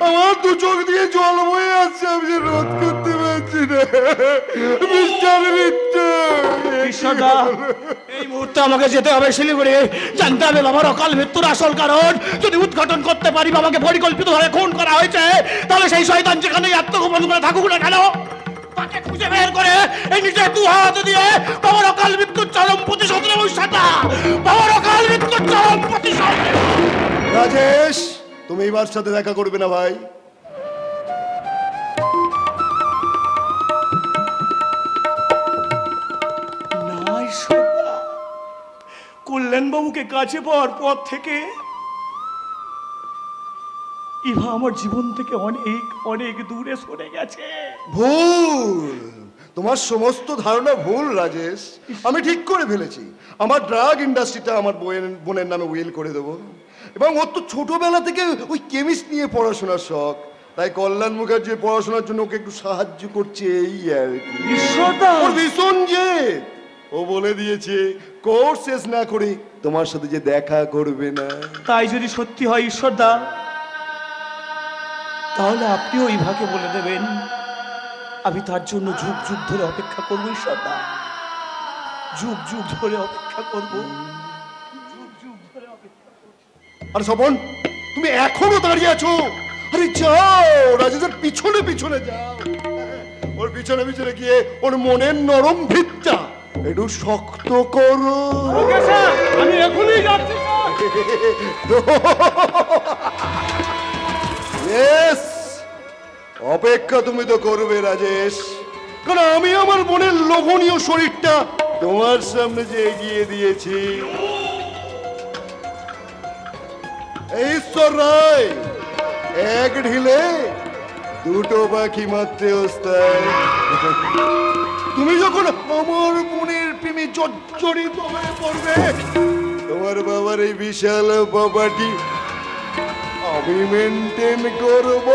আমার দু চোখ দিয়ে জল বয়ে আসছে, আমি যে রোধ করতে পারছি না। মিস্টার মিত্র, ঈশ্বরদা, এই মুহূর্তে আমাকে যেতে হবে শিলিগুড়ি। জানতে হবে বাবার অকাল মৃত্যুর আসল কারণ। যদি উদ্ঘাটন করতে পারি বাবাকে পরিকল্পিতভাবে খুন করা হয়েছে, তাহলে সেই শয়তান যেখানে আত্মগোপন করে থাকুক না কেন, তাকে খুঁজে বের করে এই নিজে 2 হাত দিয়ে বাবার অকাল মৃত্যুর চরম প্রতিশোধ নেব। ঈশ্বরদা, বাবার অকাল মৃত্যুর চরম প্রতিশোধ। রাজেশ, তুমি এবার সাথে দেখা করবে না ভাই? না ঈশ্বরদা, কল্যাণবাবুকে কাছে পাওয়ার পর থেকে ইভা আমার জীবন থেকে অনেক অনেক দূরে সরে গেছে। ভুল, তোমার সমস্ত ধারণা ভুল রাজেশ। আমি ঠিক করে ফেলেছি, আমার ড্রাগ ইন্ডাস্ট্রিটা আমার বোনের নামে উইল করে দেবো। এবং ওর তো ছোটবেলা থেকে ওই কেমিস্ট নিয়ে পড়াশোনার শখ, তাই কল্যাণ মুখার্জি পড়াশোনার জন্য ওকে একটু সাহায্য করছে, এই আর কি। ঈশ্বরদা, ওর ভীষণ যে ও বলে দিয়েছে কোর্স শেষ না করে তোমার সাথে যে দেখা করবে না। তাই যদি সত্যি হয় ঈশ্বরদা, তাহলে আপনিও ইভাকে বলে দেবেন আমি তার জন্য যুগ যুগ ধরে অপেক্ষা করবো। ঈশ্বরদা, যুগ যুগ ধরে অপেক্ষা করব। আরে স্বপন, তুমি এখনো দাঁড়িয়ে আছো? আরে যাও, রাজেশের পিছনে পিছনে যাও। ওর পিছনে পিছনে গিয়ে ওর মনের নরম ভিতটা একটু শক্ত করো। ওকে স্যার, আমি এখনই যাচ্ছি স্যার। ইয়েস, অপেক্ষা তুমি তো করবে রাজেশ, কারণ আমি আমার বোনের লোভনীয় শরীরটা তোমার সামনে যে এগিয়ে দিয়েছি। ঈশ্বর রায়, এক ঢিলে 2টো পাখি মারতে ওস্তাদ। তুমি যখন আমার বোনের প্রেমে জর্জরিত হয়ে পড়বে, তোমার বাবার এই বিশাল প্রপার্টি আমি মেনটেন করব,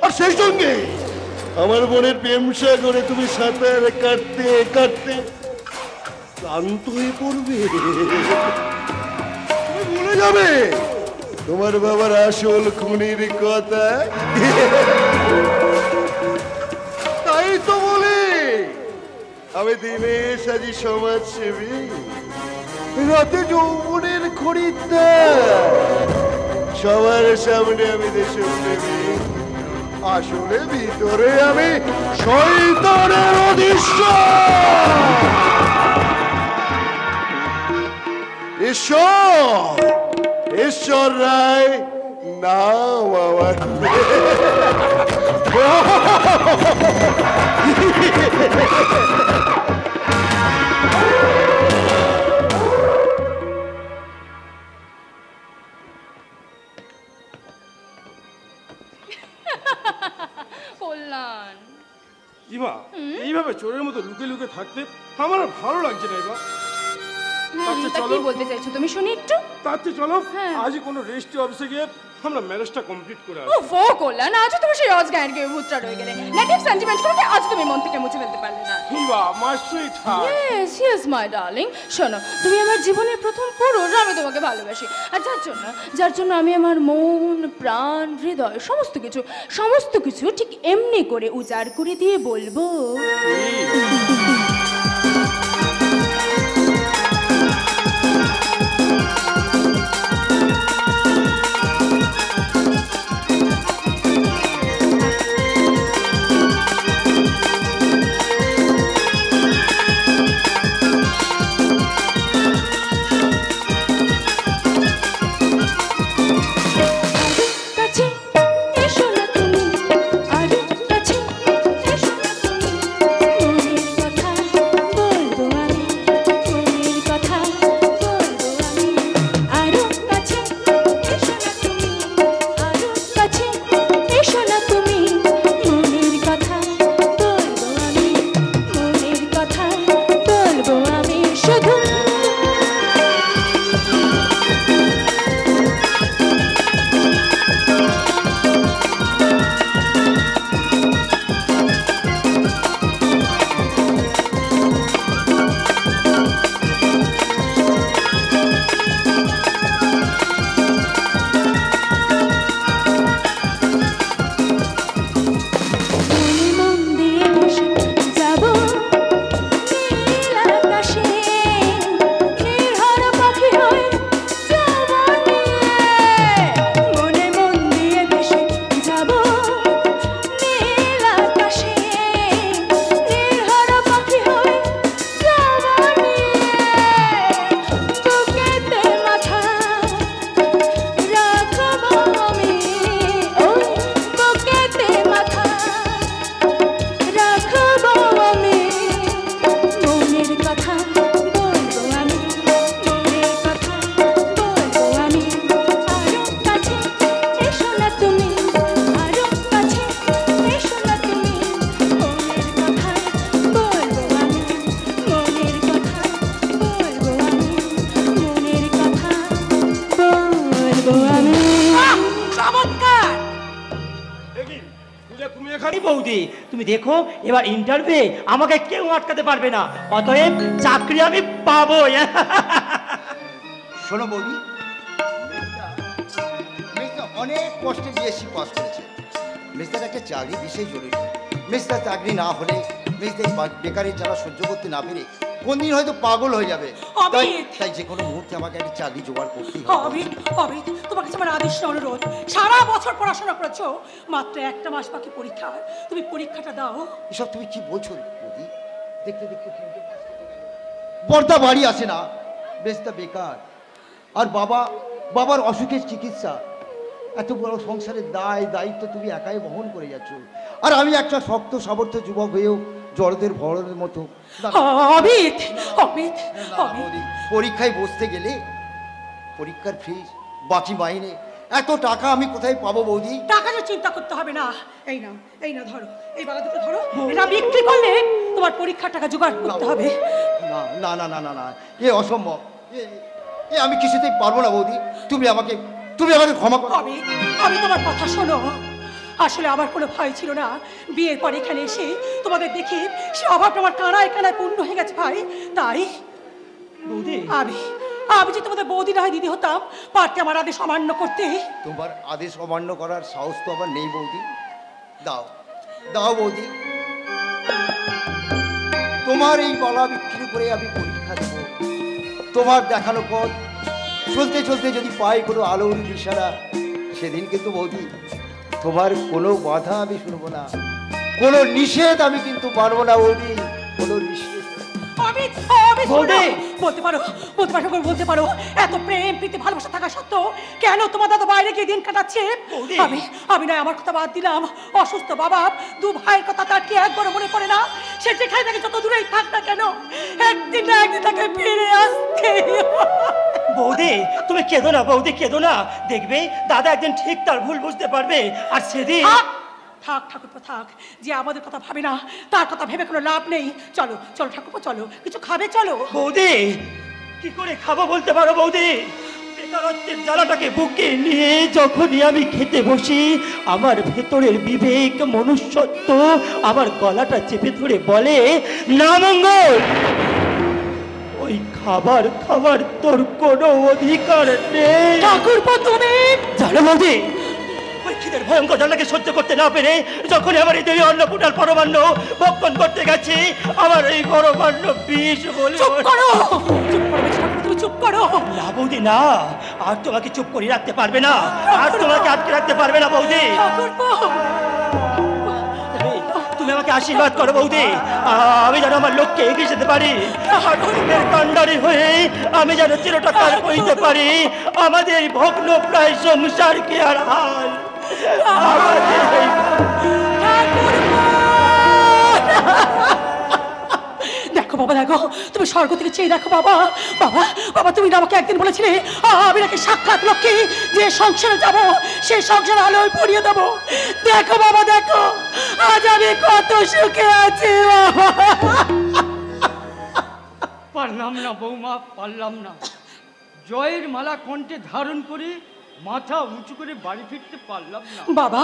আর সেই সঙ্গে আমার বোনের প্রেম সাগরে তুমি সাঁতার কাটতে কাটতে ক্লান্ত হয়ে পড়বে। তুমি ভুলে যাবে তোমার বাবার আসল খুনির কথা। তাই তো বলে আমি দিনে সাজি সমাজসেবী, রাতে যৌবনের খরিদ্দার, সবার সামনে আমি দেশপ্রেমী, আসলে ভিতরে আমি শয়তানের অদৃশ্য। ঈশ্বর, ঈশ্বর রায় নাম আমার। কল্যাণ, ইমা, এইভাবে চোরের মতো লুকে লুকে থাকতে আমার আর ভালো লাগছে না এবার। তা কি বলতে চাইছো তুমি শুনি একটু? তার চেয়ে চলো হ্যাঁ। আজই কোনো রেজিস্ট্রি অফিসে গিয়ে আমরা ম্যারেজটা কমপ্লিট করে ও আসবো। ফো কল্যাণ, আজও তুমি সেই অজগায়ের গিয়ে ভূতটা রয়ে গেলে। নেগেটিভ সেন্টিমেন্ট করে আজ তুমি মন থেকে মুছে ফেলতে পারলে না। ইমা, my sweet heart. Yes yes my darling, শোনো, তুমি আমার জীবনের প্রথম পুরুষ, আমি তোমাকে ভালোবাসি। আর যার জন্য আমি আমার মন, প্রাণ, হৃদয় সমস্ত কিছু ঠিক এমনি করে উজাড় করে দিয়ে বলবো। বৌদি, তুমি দেখো এবার ইন্টারভিউ আমাকে কেউ আটকাতে পারবে না, অতএব চাকরি আমি পাবো। শোনো বৌদি, মেয়েটা অনেক কষ্টে বিএসসি পাস করেছে। মেয়েটার একটা চাকরি বিশেষ জরুরি। মেয়েটার চাকরি না হলে মেয়েটা বেকারের জ্বালা সহ্য করতে না পেরে কোন দিন হয়তো পাগল হয়ে যাবে। তাই যে কোনো মুহূর্তে আমাকে একটা চাকরি জোগাড় করতেই হবে। অমিত, তোমার কাছে আমার আদিষ্ট অনুরোধ, সারা বছর পড়াশোনা করেছো, মাত্র একটা মাস বাকি পরীক্ষা, তুমি পরীক্ষাটা দাও। এসব তুমি কি বলছো বৌদি? দেখতে দেখতে বর্দা বাড়ি আসে না, বেশটা বেকার, আর বাবার অসুখের চিকিৎসা, এত বড় সংসারের দায়িত্ব তুমি একাই বহন করে যাচ্ছ। আর আমি একটা শক্ত সামর্থ্য যুবক হয়েও জড়দের ভরের মতো। অমিত, পরীক্ষায় বসতে গেলে পরীক্ষার ফিস, বাকি মাইনে, এত টাকা আমি কোথায় পাবো বৌদি? টাকা নিয়ে চিন্তা করতে হবে না। এই না ধরো, এই বালা দুটো ধরো, এটা বিক্রি করলে তোমার পরীক্ষার টাকা জোগাড় করতে হবে। না না না না না, এ অসম্ভব, এ আমি কিছুতেই পারবো না বৌদি। তুমি আমাকে ক্ষমা করো। আমি তোমার কথা শোনো, আসলে আমার কোনো ভয় ছিল না। বিয়ের পর এখানে এসে তোমাদের দেখে সে অভাবটা আমার কানায় কানায় পূর্ণ হয়ে গেছে ভাই। তাই বৌদি, আমি যে তোমাদের বৌদি না দিদি হতাম, পারতে আমার আদেশ অমান্য করতে। তোমার আদেশ অমান্য করার সাহস তো আমার নেই বৌদি। দাও বৌদি, তোমার এই গলা বিক্রি করে আমি পরীক্ষা দেব। তোমার দেখানো পথ চলতে চলতে যদি পাই কোনো আলোর দিশারা, সেদিন কিন্তু বৌদি তোমার কোনো বাধা আমি শুনবো না, কোনো নিষেধ আমি কিন্তু মানবো না বৌদি, কোনো নিষেধ। আমি বলতে পারো বলতে পারো এত প্রেম প্রীতি ভালোবাসা থাকা সত্ত্বেও কেন তোমার দাদা বাইরে গিয়ে দিন কাটাচ্ছে? আমি নয়, আমার কথা বাদ দিলাম, অসুস্থ বাবা, দু ভাইয়ের কথা তার কি একবারও মনে পড়ে না? সে যেখানে থাকে যত দূরেই থাক না কেন, একদিন না একদিন তাকে ফিরে আসতে। বৌদি তুমি কেঁদো না, বৌদি কেঁদো না, দেখবে দাদা একদিন ঠিক তার ভুল বুঝতে পারবে। আর সেদিন থাক ঠাকুরপো থাক, যে আমাদের কথা ভাবে না তার কথা ভেবে কোনো লাভ নেই। চলো চলো ঠাকুরপো চলো, কিছু খাবে চলো। বৌদি কি করে খাবো বলতে পারো বৌদি? বেকারত্বের জ্বালাটাকে বুকে নিয়ে যখনই আমি খেতে বসি, আমার ভেতরের বিবেক মনুষ্যত্ব আমার গলাটা চেপে ধরে বলে না মঙ্গল, ওই খাবার খাবার তোর কোনো অধিকার নেই। ঠাকুরপো তুমি জানো বৌদি, ওই খিদের ভয়ঙ্কর জ্বালাকে সহ্য করতে না পেরে যখনই আমার এই দেবী অন্নপূর্ণার পরমান্ন ভক্ষণ করতে গেছি, আমার এই পরমান্ন বিষ বলে। চুপ করো, তুমি চুপ করো। না বৌদি না, আর তোমাকে চুপ করে রাখতে পারবে না, আর তোমাকে আটকে রাখতে পারবে না বৌদি। তুমি আমাকে আশীর্বাদ করো বৌদি, আমি যেন আমার লক্ষ্যে এগিয়ে যেতে পারি, কান্ডারি হয়ে আমি যেন চিরটাকার কইতে পারি আমাদের ভগ্ন প্রায় সংসারকে। আর হাল দেখো বাবা, দেখো তুমি স্বর্গ থেকে চেয়ে দেখো বাবা। বাবা বাবা, তুমি না আমাকে একদিন বলেছিলে আমি নাকি সাক্ষাৎ লক্ষ্মী, যে সংসারে যাব সেই সংসার আলোয় পড়িয়ে দেবো। দেখো বাবা দেখো, আজ আমি কত সুখে আছি বাবা। পারলাম না বৌমা, পারলাম না। জয়ের মালা কণ্ঠে ধারণ করে মাথা উঁচু করে বাড়ি ফিরতে পারলাম না বাবা।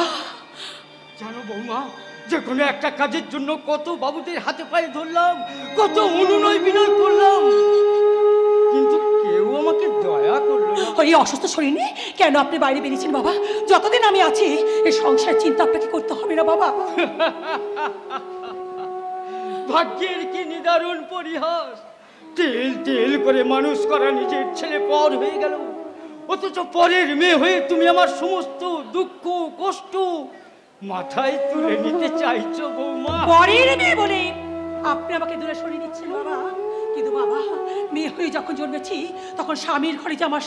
জানো বৌমা, যে কোনো একটা কাজের জন্য কত বাবুদের হাতে পায়ে ধরলাম, কত অনুনয় বিনয় করলাম, কিন্তু কেউ আমাকে দয়া করলো না। ওই অসুস্থ শরীর নিয়ে কেন আপনি বাইরে বেরিয়েছেন বাবা? যতদিন আমি আছি এই সংসার চিন্তা আপনাকে করতে হবে না বাবা। ভাগ্যের কি নিদারুণ পরিহাস, তেল তেল করে মানুষ করা নিজের ছেলে পর হয়ে গেল, অথচ পরের মেয়ে হয়ে তুমি আমার সমস্ত দুঃখ কষ্ট মাথায় তুলে নিতে চাইছো বৌমা। পরের মেয়ে বলে আপনি আমাকে দূরে সরিয়ে দিচ্ছেন বাবা, কিন্তু বাবা মেয়ে হয়ে যখন জন্মেছি তখন স্বামীর ঘরে যে আমার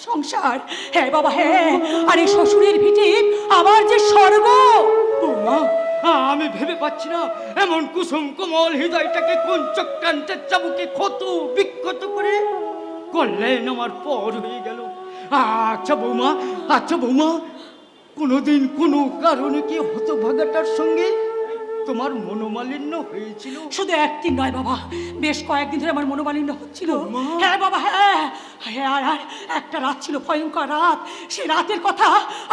সংসার, হ্যাঁ বাবা হ্যাঁ, আর এই শ্বশুরের ভিটে আমার যে স্বর্গ। বৌমা আমি ভেবে পাচ্ছি না, এমন কুসুম কোমল হৃদয়টাকে কোন চক্রান্তের চাবুকে ক্ষত বিক্ষত করে করলেন আমার পর হয়ে গেল। আচ্ছা বৌমা, কোনোদিন কোনো কারণে কি হতভাগাটার সঙ্গে তোমার মনোমালিন্য হয়েছিল? শুধু একদিন নয় বাবা, বেশ কয়েকদিন ধরে আমার মনোমালিন্য হচ্ছিল। হ্যাঁ বাবা হ্যাঁ, আর একটা রাত ছিল, ভয়ঙ্কর রাত। সেই রাতের কথা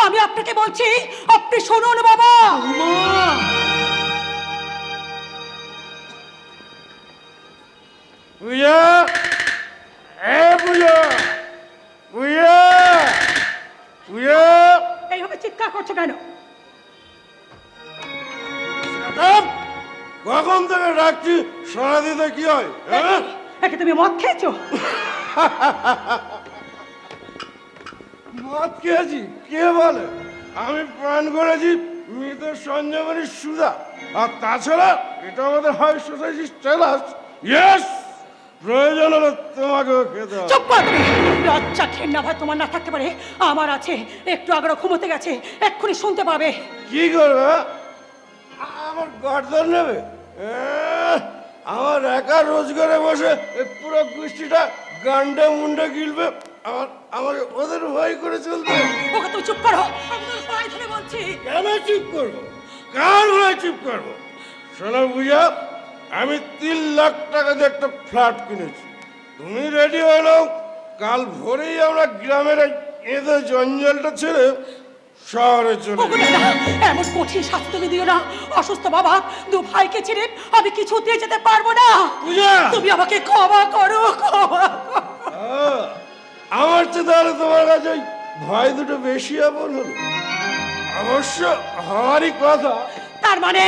আমি আপনাকে বলছি, আপনি শুনুন বাবা। পূজা, এ পূজা, পূজা, পূজা, এইভাবে চিৎকার করছো কেন? কখন থেকে ডাকছি, সারা দিতে কি হয়? একে তুমি মদ খেয়েছো? মদ খেয়েছি? কে বলে? আমি পান করেছি মৃত সঞ্জীবনী সুধা, আর তাছাড়া এটা আমাদের হাই সোসাইটি স্টেলাস। ইয়েস, প্রয়োজন হলে তোমাকেও খেতে হবে। চুপ কর তুমি, লজ্জা ঘেন্না ভয় তোমার না থাকতে পারে, আমার আছে। একটু আগে ঘুমোতে গেছে, এক্ষুনি শুনতে পাবে। কি করবে? আমার গর্দন নেবে? আমার একা রোজগারে বসে পুরো গোষ্ঠীটা গান্ডে মুন্ডে গিলবে, আমাকে ওদের ভয় করে চলতে। ওকে তুমি চুপ করো, আমি তোর পায়ে ধরে বলছি। কেন চুপ করবো? কার ভয় চুপ করবো? শোনো পূজা, আমি 3 লাখ টাকা দিয়ে একটা ফ্ল্যাট কিনেছি, তুমি রেডি হয়ে নাও। কাল ভোরেই আমরা গ্রামের এদের জঞ্জালটা ছেড়ে শহরে চলে যাই। এমন কঠিন শাস্তি তুমি দিও না, অসুস্থ বাবা, 2 ভাইকে ছেড়ে আমি কিছুতে যেতে পারবো না। তুমি আমাকে ক্ষমা করো, ক্ষমা করো। আমার চেয়ে তাহলে তোমার কাছে ভয় দুটো বেশি আপন হলো। অবশ্য হওয়ারই কথা। তার মানে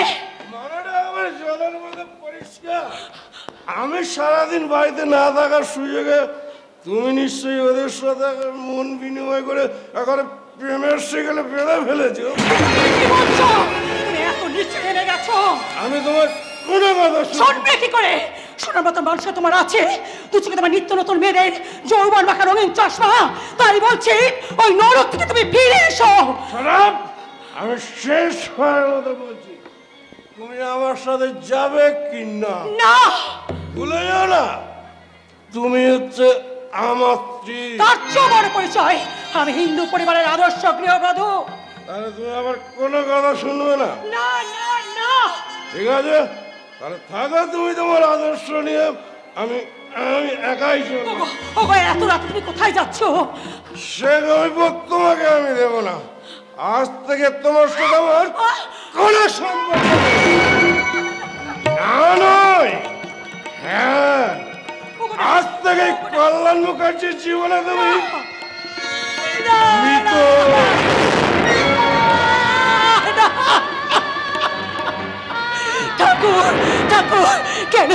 আমার জলের মধ্যে পরিষ্কার। আমি সারাদিন বাড়িতে না থাকার সুযোগে তুমি নিশ্চয়ই ওদের সাথে মন বিনিময় করে এখন প্রেমের সেখানে বেঁধে ফেলেছো। কি বলছো? তুমি এত নিচে নেমে গেছো। আমি তোমার কোনো কথা শুনবে কি করে? শোনার মতো মানুষ তোমার আছে? তুই তোমার নিত্য নতুন মেয়েদের যৌবন মাখা রঙিন চশমা। তাই বলছি ওই নরক থেকে তুমি ফিরে এসো। খারাপ, আমি শেষ হওয়ার মতো বলছি, তুমি আমার সাথে যাবে কি না? না, ভুলে যাও না, তুমি হচ্ছে আমার স্ত্রী। তার চেয়ে বড় পরিচয়, আমি হিন্দু পরিবারের আদর্শ গৃহবধূ। তাহলে তুমি আবার কোনো কথা শুনবে না? না না না। ঠিক আছে, তাহলে থাকো তুমি তোমার আদর্শ নিয়ে, আমি আমি একাই চলবো। ওগো, এত রাত তুমি কোথায় যাচ্ছ? সে কৈফিয়ত তোমাকে আমি দেব না। আজ থেকে তোমার সাথে আমার কোনো সম্পর্ক না নয়। হ্যাঁ, আজ থেকে কল্যাণ মুখার্জির জীবনে তুমি মৃত। ঠাকুর ঠাকুর, কেন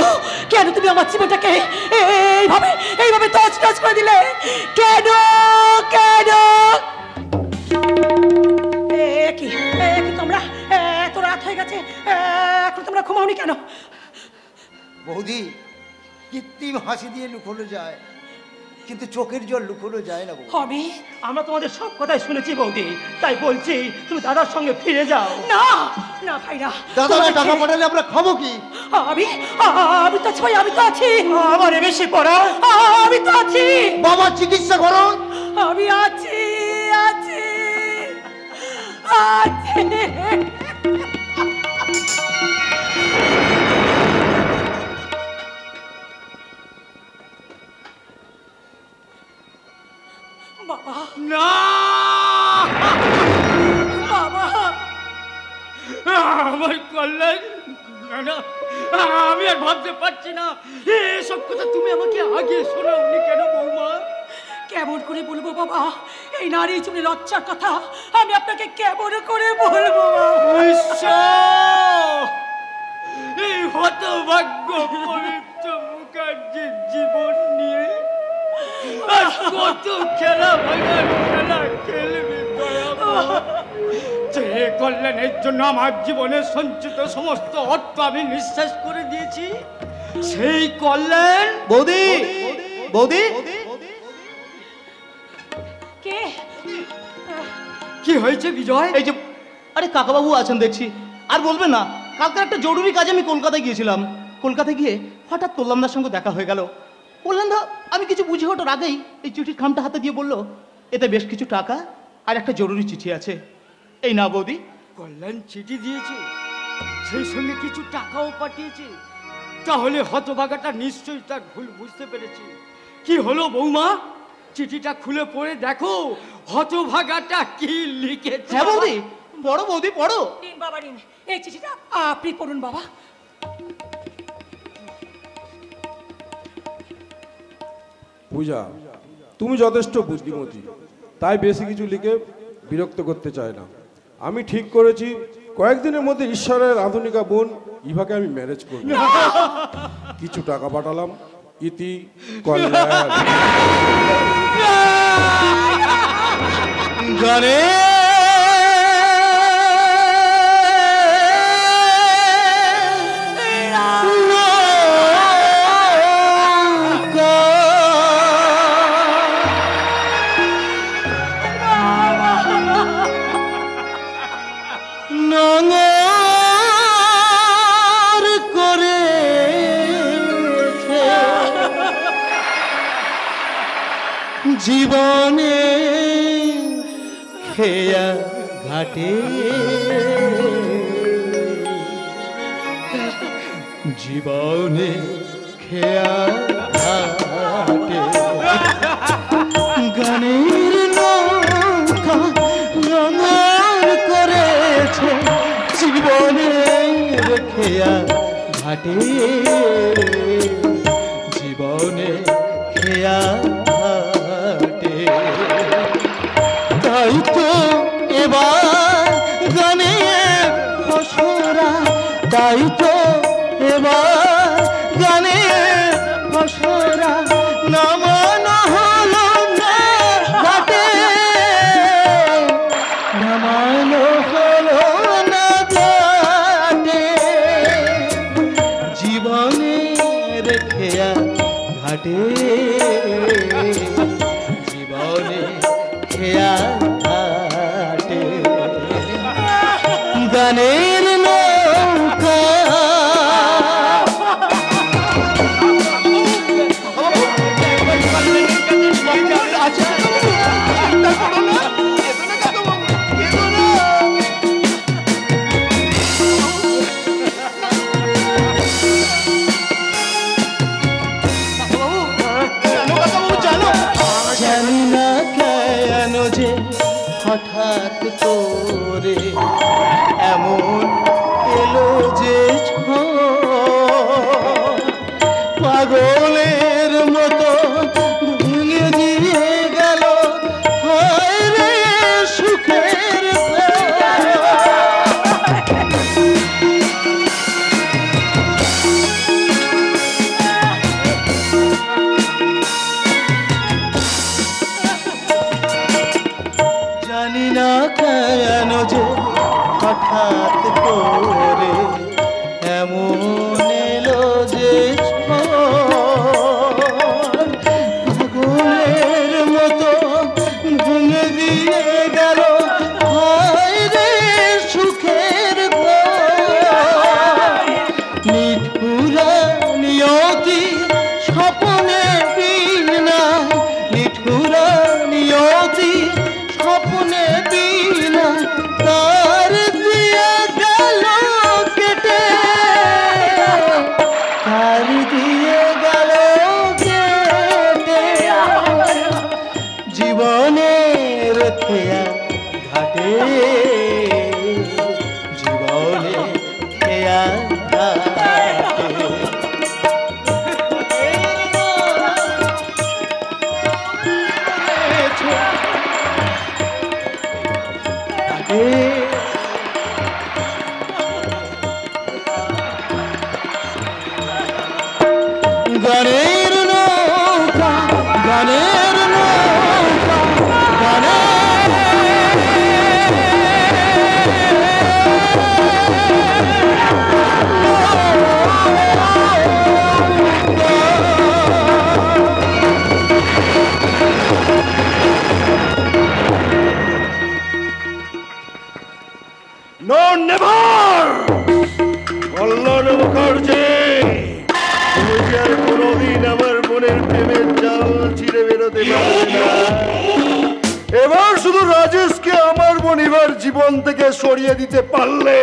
কেন তুমি আমার জীবনটাকে এইভাবে এইভাবে তছনছ করে দিলে? কেন কেন? কি তোমরা, এত রাত হয়ে গেছে, এখন তোমরা ঘুমাওনি কেন? বৌদি, কৃত্রিম হাসি দিয়ে লুকোনো যায়, কিন্তু চোখের জল লুকোনো যায় না। আমি আমরা তোমাদের সব কথাই শুনেছি বৌদি, তাই বলছি তুমি দাদার সঙ্গে ফিরে যাও। না না ভাই না। দাদাকে টাকা পাঠালে আমরা খাবো কি? আমি আমি তো আছি ভাই, আমি তো আছি। আমার বেশি পড়া, আমি তো আছি। বাবার চিকিৎসা করো। আমি আছি আছি আছি। বাবা না, বাবা, আমার কল্যাণ, না না, আমি আর ভাবতে পারছি না। এসব কথা তুমি আমাকে আগে শোনাওনি কেন বৌমা? কেমন করে বলবো বাবা, এই নারী জীবনের লজ্জার কথা আমি আপনাকে কেমন করে বলবো? ঈশ্বর, এই হতভাগ্য পবিত্র মুখার্জির জীবন নিয়ে আর কত খেলা ভাঙার খেলা খেলবে দয়াময়? যে কল্যাণের জন্য আমার জীবনের সঞ্চিত সমস্ত অর্থ আমি নিঃশ্বাস করে দিয়েছি, সেই কল্যাণ। বৌদি, বৌদি, কে? কি হয়েছে বিজয়? এই যে, আরে কাকাবাবু আছেন দেখছি। আর বলবেন না, কালকে একটা জরুরি কাজে আমি কলকাতায় গিয়েছিলাম। কলকাতায় গিয়ে হঠাৎ তোল্লামদার সঙ্গে দেখা হয়ে গেল। কল্যাণদা আমি কিছু বুঝে ওঠার আগেই এই চিঠির খামটা হাতে দিয়ে বলল, এতে বেশ কিছু টাকা আর একটা জরুরি চিঠি আছে। এই না বৌদি। কল্যাণ চিঠি দিয়েছে, সেই সঙ্গে কিছু টাকাও পাঠিয়েছে। তাহলে হতভাগাটা নিশ্চয়ই তার ভুল বুঝতে পেরেছে। কি হলো বৌমা, চিঠিটা খুলে পড়ে দেখো হতভাগাটা কি লিখেছে। হ্যাঁ বৌদি, পড়ো বৌদি, পড়ো। নিন বাবা নিন, এই চিঠিটা আপনি পড়ুন বাবা। পূজা, তুমি যথেষ্ট বুদ্ধিমতী, তাই বেশি কিছু লিখে বিরক্ত করতে চাই না। আমি ঠিক করেছি কয়েকদিনের মধ্যে ঈশ্বরের আধুনিকা বোন ইভাকে আমি ম্যারেজ করব। কিছু টাকা পাঠালাম, ইতি কল্যাণ। গানে জীবনে খেয়া ঘাটে, জীবনে খেয়া ঘাটে, গানের নৌকা রঙার করেছে জীবনের খেয়া ঘাটে, জীবনে খেয়া ঘাটে। তাই তো এবার গানের ফসরা, তাই তো এবার গানের ফসরা নামানো ঘাটে জীবনে খেয়া ঘাটে গানের নৌকা জানি না কেন যে হঠাৎ করে এমন এলো যে পাগলের মতো ভেঙে দিয়ে গেল হায় রে সুখের জানি না কেন যে হঠাৎ করে এমন এলো যে পাগলের মতো ভেঙে দিয়ে গেল হায় রে সুখের নিঠুরা নিয়তি স্বপ্নে বিনা নিঠুরা নিয়তি স্বপ্নে বিনা তার দিয়ে গেল কেটে তার দিয়ে গেল কেটে জীবনের খেয়া ঘাটে জীবনে খেয়া ঘাটে গানের নৌকা গানের নৌকা গানের নো নেভার কল্যাণ মুখার্জি তুমি কি আর কোনোদিন আমার বোনের প্রেমের জাল ছিঁড়ে বেরোতে পারবে না এবার শুধু রাজেশকে আমার বোন এবার জীবন থেকে সরিয়ে দিতে পারলে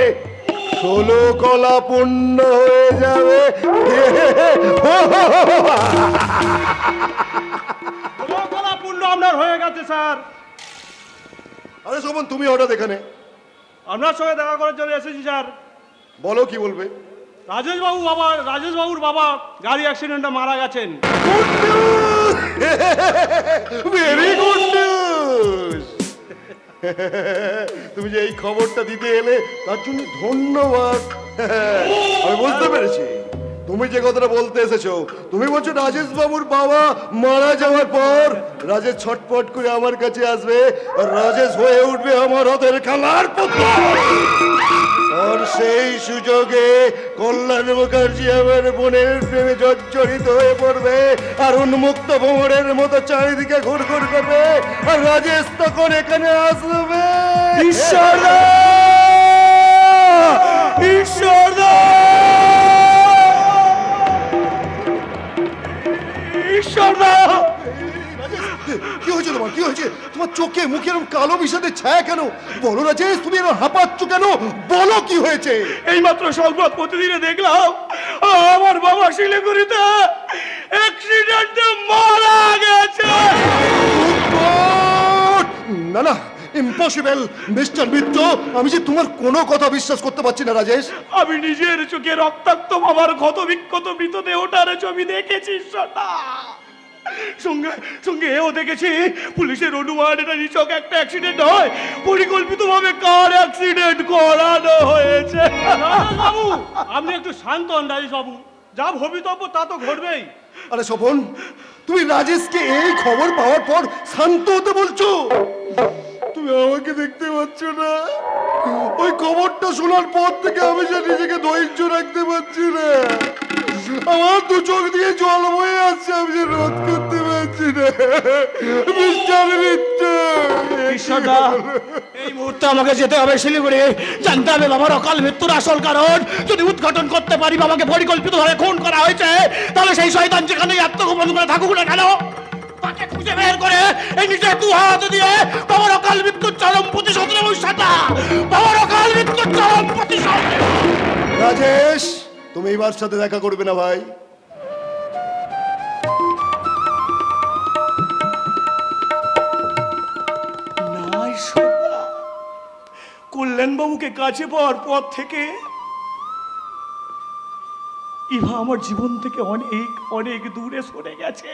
16 কলা পূর্ণ হয়ে যাবে পূর্ণ আপনার হয়ে গেছে স্যার। আরে শোভন তুমি হঠাৎ এখানে? আপনার সঙ্গে দেখা করার জন্য এসেছি স্যার। বলো কি বলবে? রাজেশবাবুর বাবা গাড়ি অ্যাক্সিডেন্টে মারা গেছেন। Very good news. তুমি যে এই খবরটা দিতে এলে তার জন্য ধন্যবাদ। আমি বুঝতে পেরেছি তুমি যে কথাটা বলতে এসেছো। তুমি বলছো রাজেশ বাবুর বাবা মারা যাওয়ার পর রাজেশ ছটপট করে আমার কাছে আসবে আর রাজেশ হয়ে উঠবে আমার হাতের খেলার পুত্র। আর সেই সুযোগে কল্যাণ মুখার্জি আমার বোনের প্রেমে জর্জরিত হয়ে পড়বে আর উন্মুক্ত ভ্রমণের মতো চারিদিকে ঘুরঘুর করবে আর রাজেশ তখন এখানে আসবে। ঈশ্বরদা! ঈশ্বরদা! ঈশ্বরদা! কি হয়েছে তোমার? কি হয়েছে তোমার? চোখে মুখে এরকম কালো বিষাদের ছায়া কেন? বলো রাজেশ, তুমি এরকম হাঁপাচ্ছ কেন? বলো কি হয়েছে? এইমাত্র সংবাদ প্রতিদিনে দেখলাম আমার বাবা শিলিগুড়িতে অ্যাক্সিডেন্টে মারা গেছে। না না, ইম্পসিবল মিস্টার মিত্র, আমি যে তোমার কোনো কথা বিশ্বাস করতে পারছি না রাজেশ। আমি নিজের চোখে রক্তাক্ত বাবার ক্ষত বিক্ষত মৃতদেহটার ছবি দেখেছি। সঙ্গে সঙ্গে এও দেখেছি পুলিশের অনুমান এটা নিছক একটা অ্যাক্সিডেন্ট হয়, পরিকল্পিতভাবে কার অ্যাক্সিডেন্ট করানো হয়েছে। বাবু আপনি একটু শান্ত হন রাজেশ বাবু, যা ভবিতব্য তা তো ঘটবেই। আরে স্বপন, তুমি রাজেশকে এই খবর পাওয়ার পর শান্ত হতে বলছো? তুমি আমাকে দেখতে পাচ্ছ না? ওই খবরটা শোনার পর থেকে আমি যে নিজেকে ধৈর্য রাখতে পারছি না। আমার দু চোখ দিয়ে জল বয়ে আসছে, আমি যে রোধ করতে পারছি না। মিস্টার মিত্র, ঈশ্বরদা, এই মুহূর্তে আমাকে যেতে হবে শিলিগুড়ি। জানতে হবে বাবার অকাল মৃত্যুর আসল কারণ। যদি উদ্ঘাটন করতে পারি বাবাকে পরিকল্পিতভাবে খুন করা হয়েছে, তাহলে সেই শয়তান যেখানে আত্মগোপন করে থাকুক না কেন, তাকে খুঁজে বের করে এই নিজে দু হাত দিয়ে বাবার অকাল মৃত্যুর চরম প্রতিশোধ নেব। ঈশ্বরদা, বাবার অকাল মৃত্যুর চরম প্রতিশোধ। রাজেশ, তুমি এবার সাথে দেখা করবে না ভাই? না ঈশ্বরদা, কল্যাণবাবুকে কাছে পাওয়ার পর থেকে ইভা আমার জীবন থেকে অনেক অনেক দূরে সরে গেছে।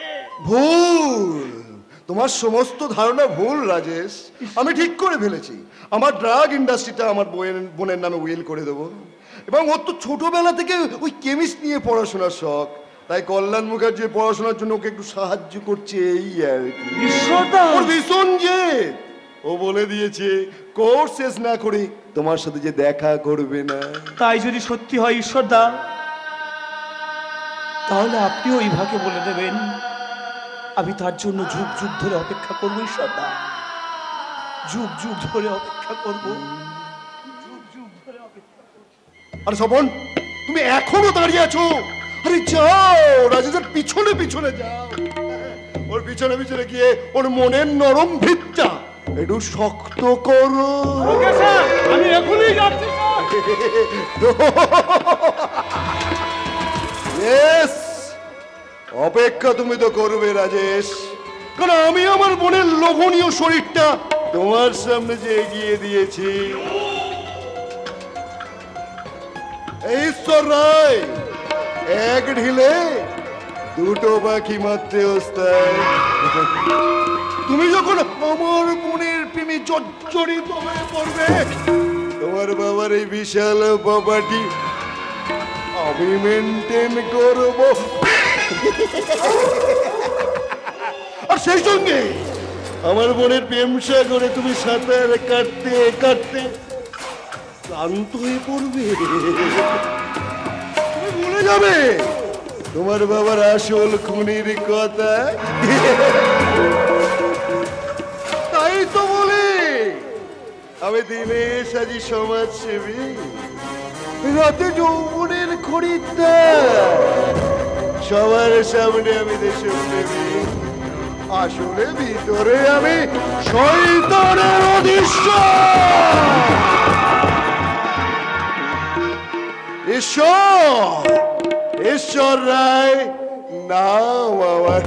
ভুল, তোমার সমস্ত ধারণা ভুল রাজেশ। আমি ঠিক করে ফেলেছি, আমার ড্রাগ ইন্ডাস্ট্রিটা আমার বোনের নামে উইল করে দেবো। এবং ওর তো ছোটবেলা থেকে ওই কেমিস্ট নিয়ে পড়াশোনার শখ, তাই কল্যাণ মুখার্জি পড়াশোনার জন্য ওকে একটু সাহায্য করছে, এই আর কি। ঈশ্বরদা, ওর ভীষণ জেদ। ও বলে দিয়েছে কোর্স শেষ না করে তোমার সাথে যে দেখা করবে না। তাই যদি সত্যি হয় ঈশ্বরদা, তাহলে আপনিও ইভাকে বলে দেবেন আমি তার জন্য যুগ যুগ ধরে অপেক্ষা করবো। ঈশ্বরদা, যুগ যুগ ধরে অপেক্ষা করব। আরে স্বপন, তুমি এখনো দাঁড়িয়ে আছো? আরে যাও, রাজেশের পিছনে পিছনে যাও। ওর পিছনে পিছনে গিয়ে ওর মনের নরম ভিতটা একটু শক্ত করো। আমি এখনই যাচ্ছি। Yes! অপেক্ষা তুমি তো করবে রাজেশ, কারণ আমি আমার বোনের লোভনীয় শরীরটা তোমার সামনে যে এগিয়ে দিয়েছি। এই ঈশ্বর রায়, এক ঢিলে দুটো পাখি মারতে ওস্তাদ। তুমি যখন আমার বোনের প্রেমে জর্জরিত হয়ে পড়বে, তোমার বাবার এই বিশাল প্রপার্টি আমি মেনটেন করব, আর সেই সঙ্গে আমার বোনের প্রেম সাগরে তুমি সাঁতার কাটতে কাটতে ক্লান্ত হয়ে পড়বে। তুমি ভুলে যাবে তোমার বাবার আসল খুনির কথা। তাই তো বলে আমি দিনে সাজি সমাজসেবী, রাতে যৌবনের খরিদ্দার, সবার সামনে আমি দেশপ্রেমী, আসলে ভিতরে আমি শয়তানের অধীশ্বর। ঈশ্বর, ঈশ্বর রায় নাম আমার।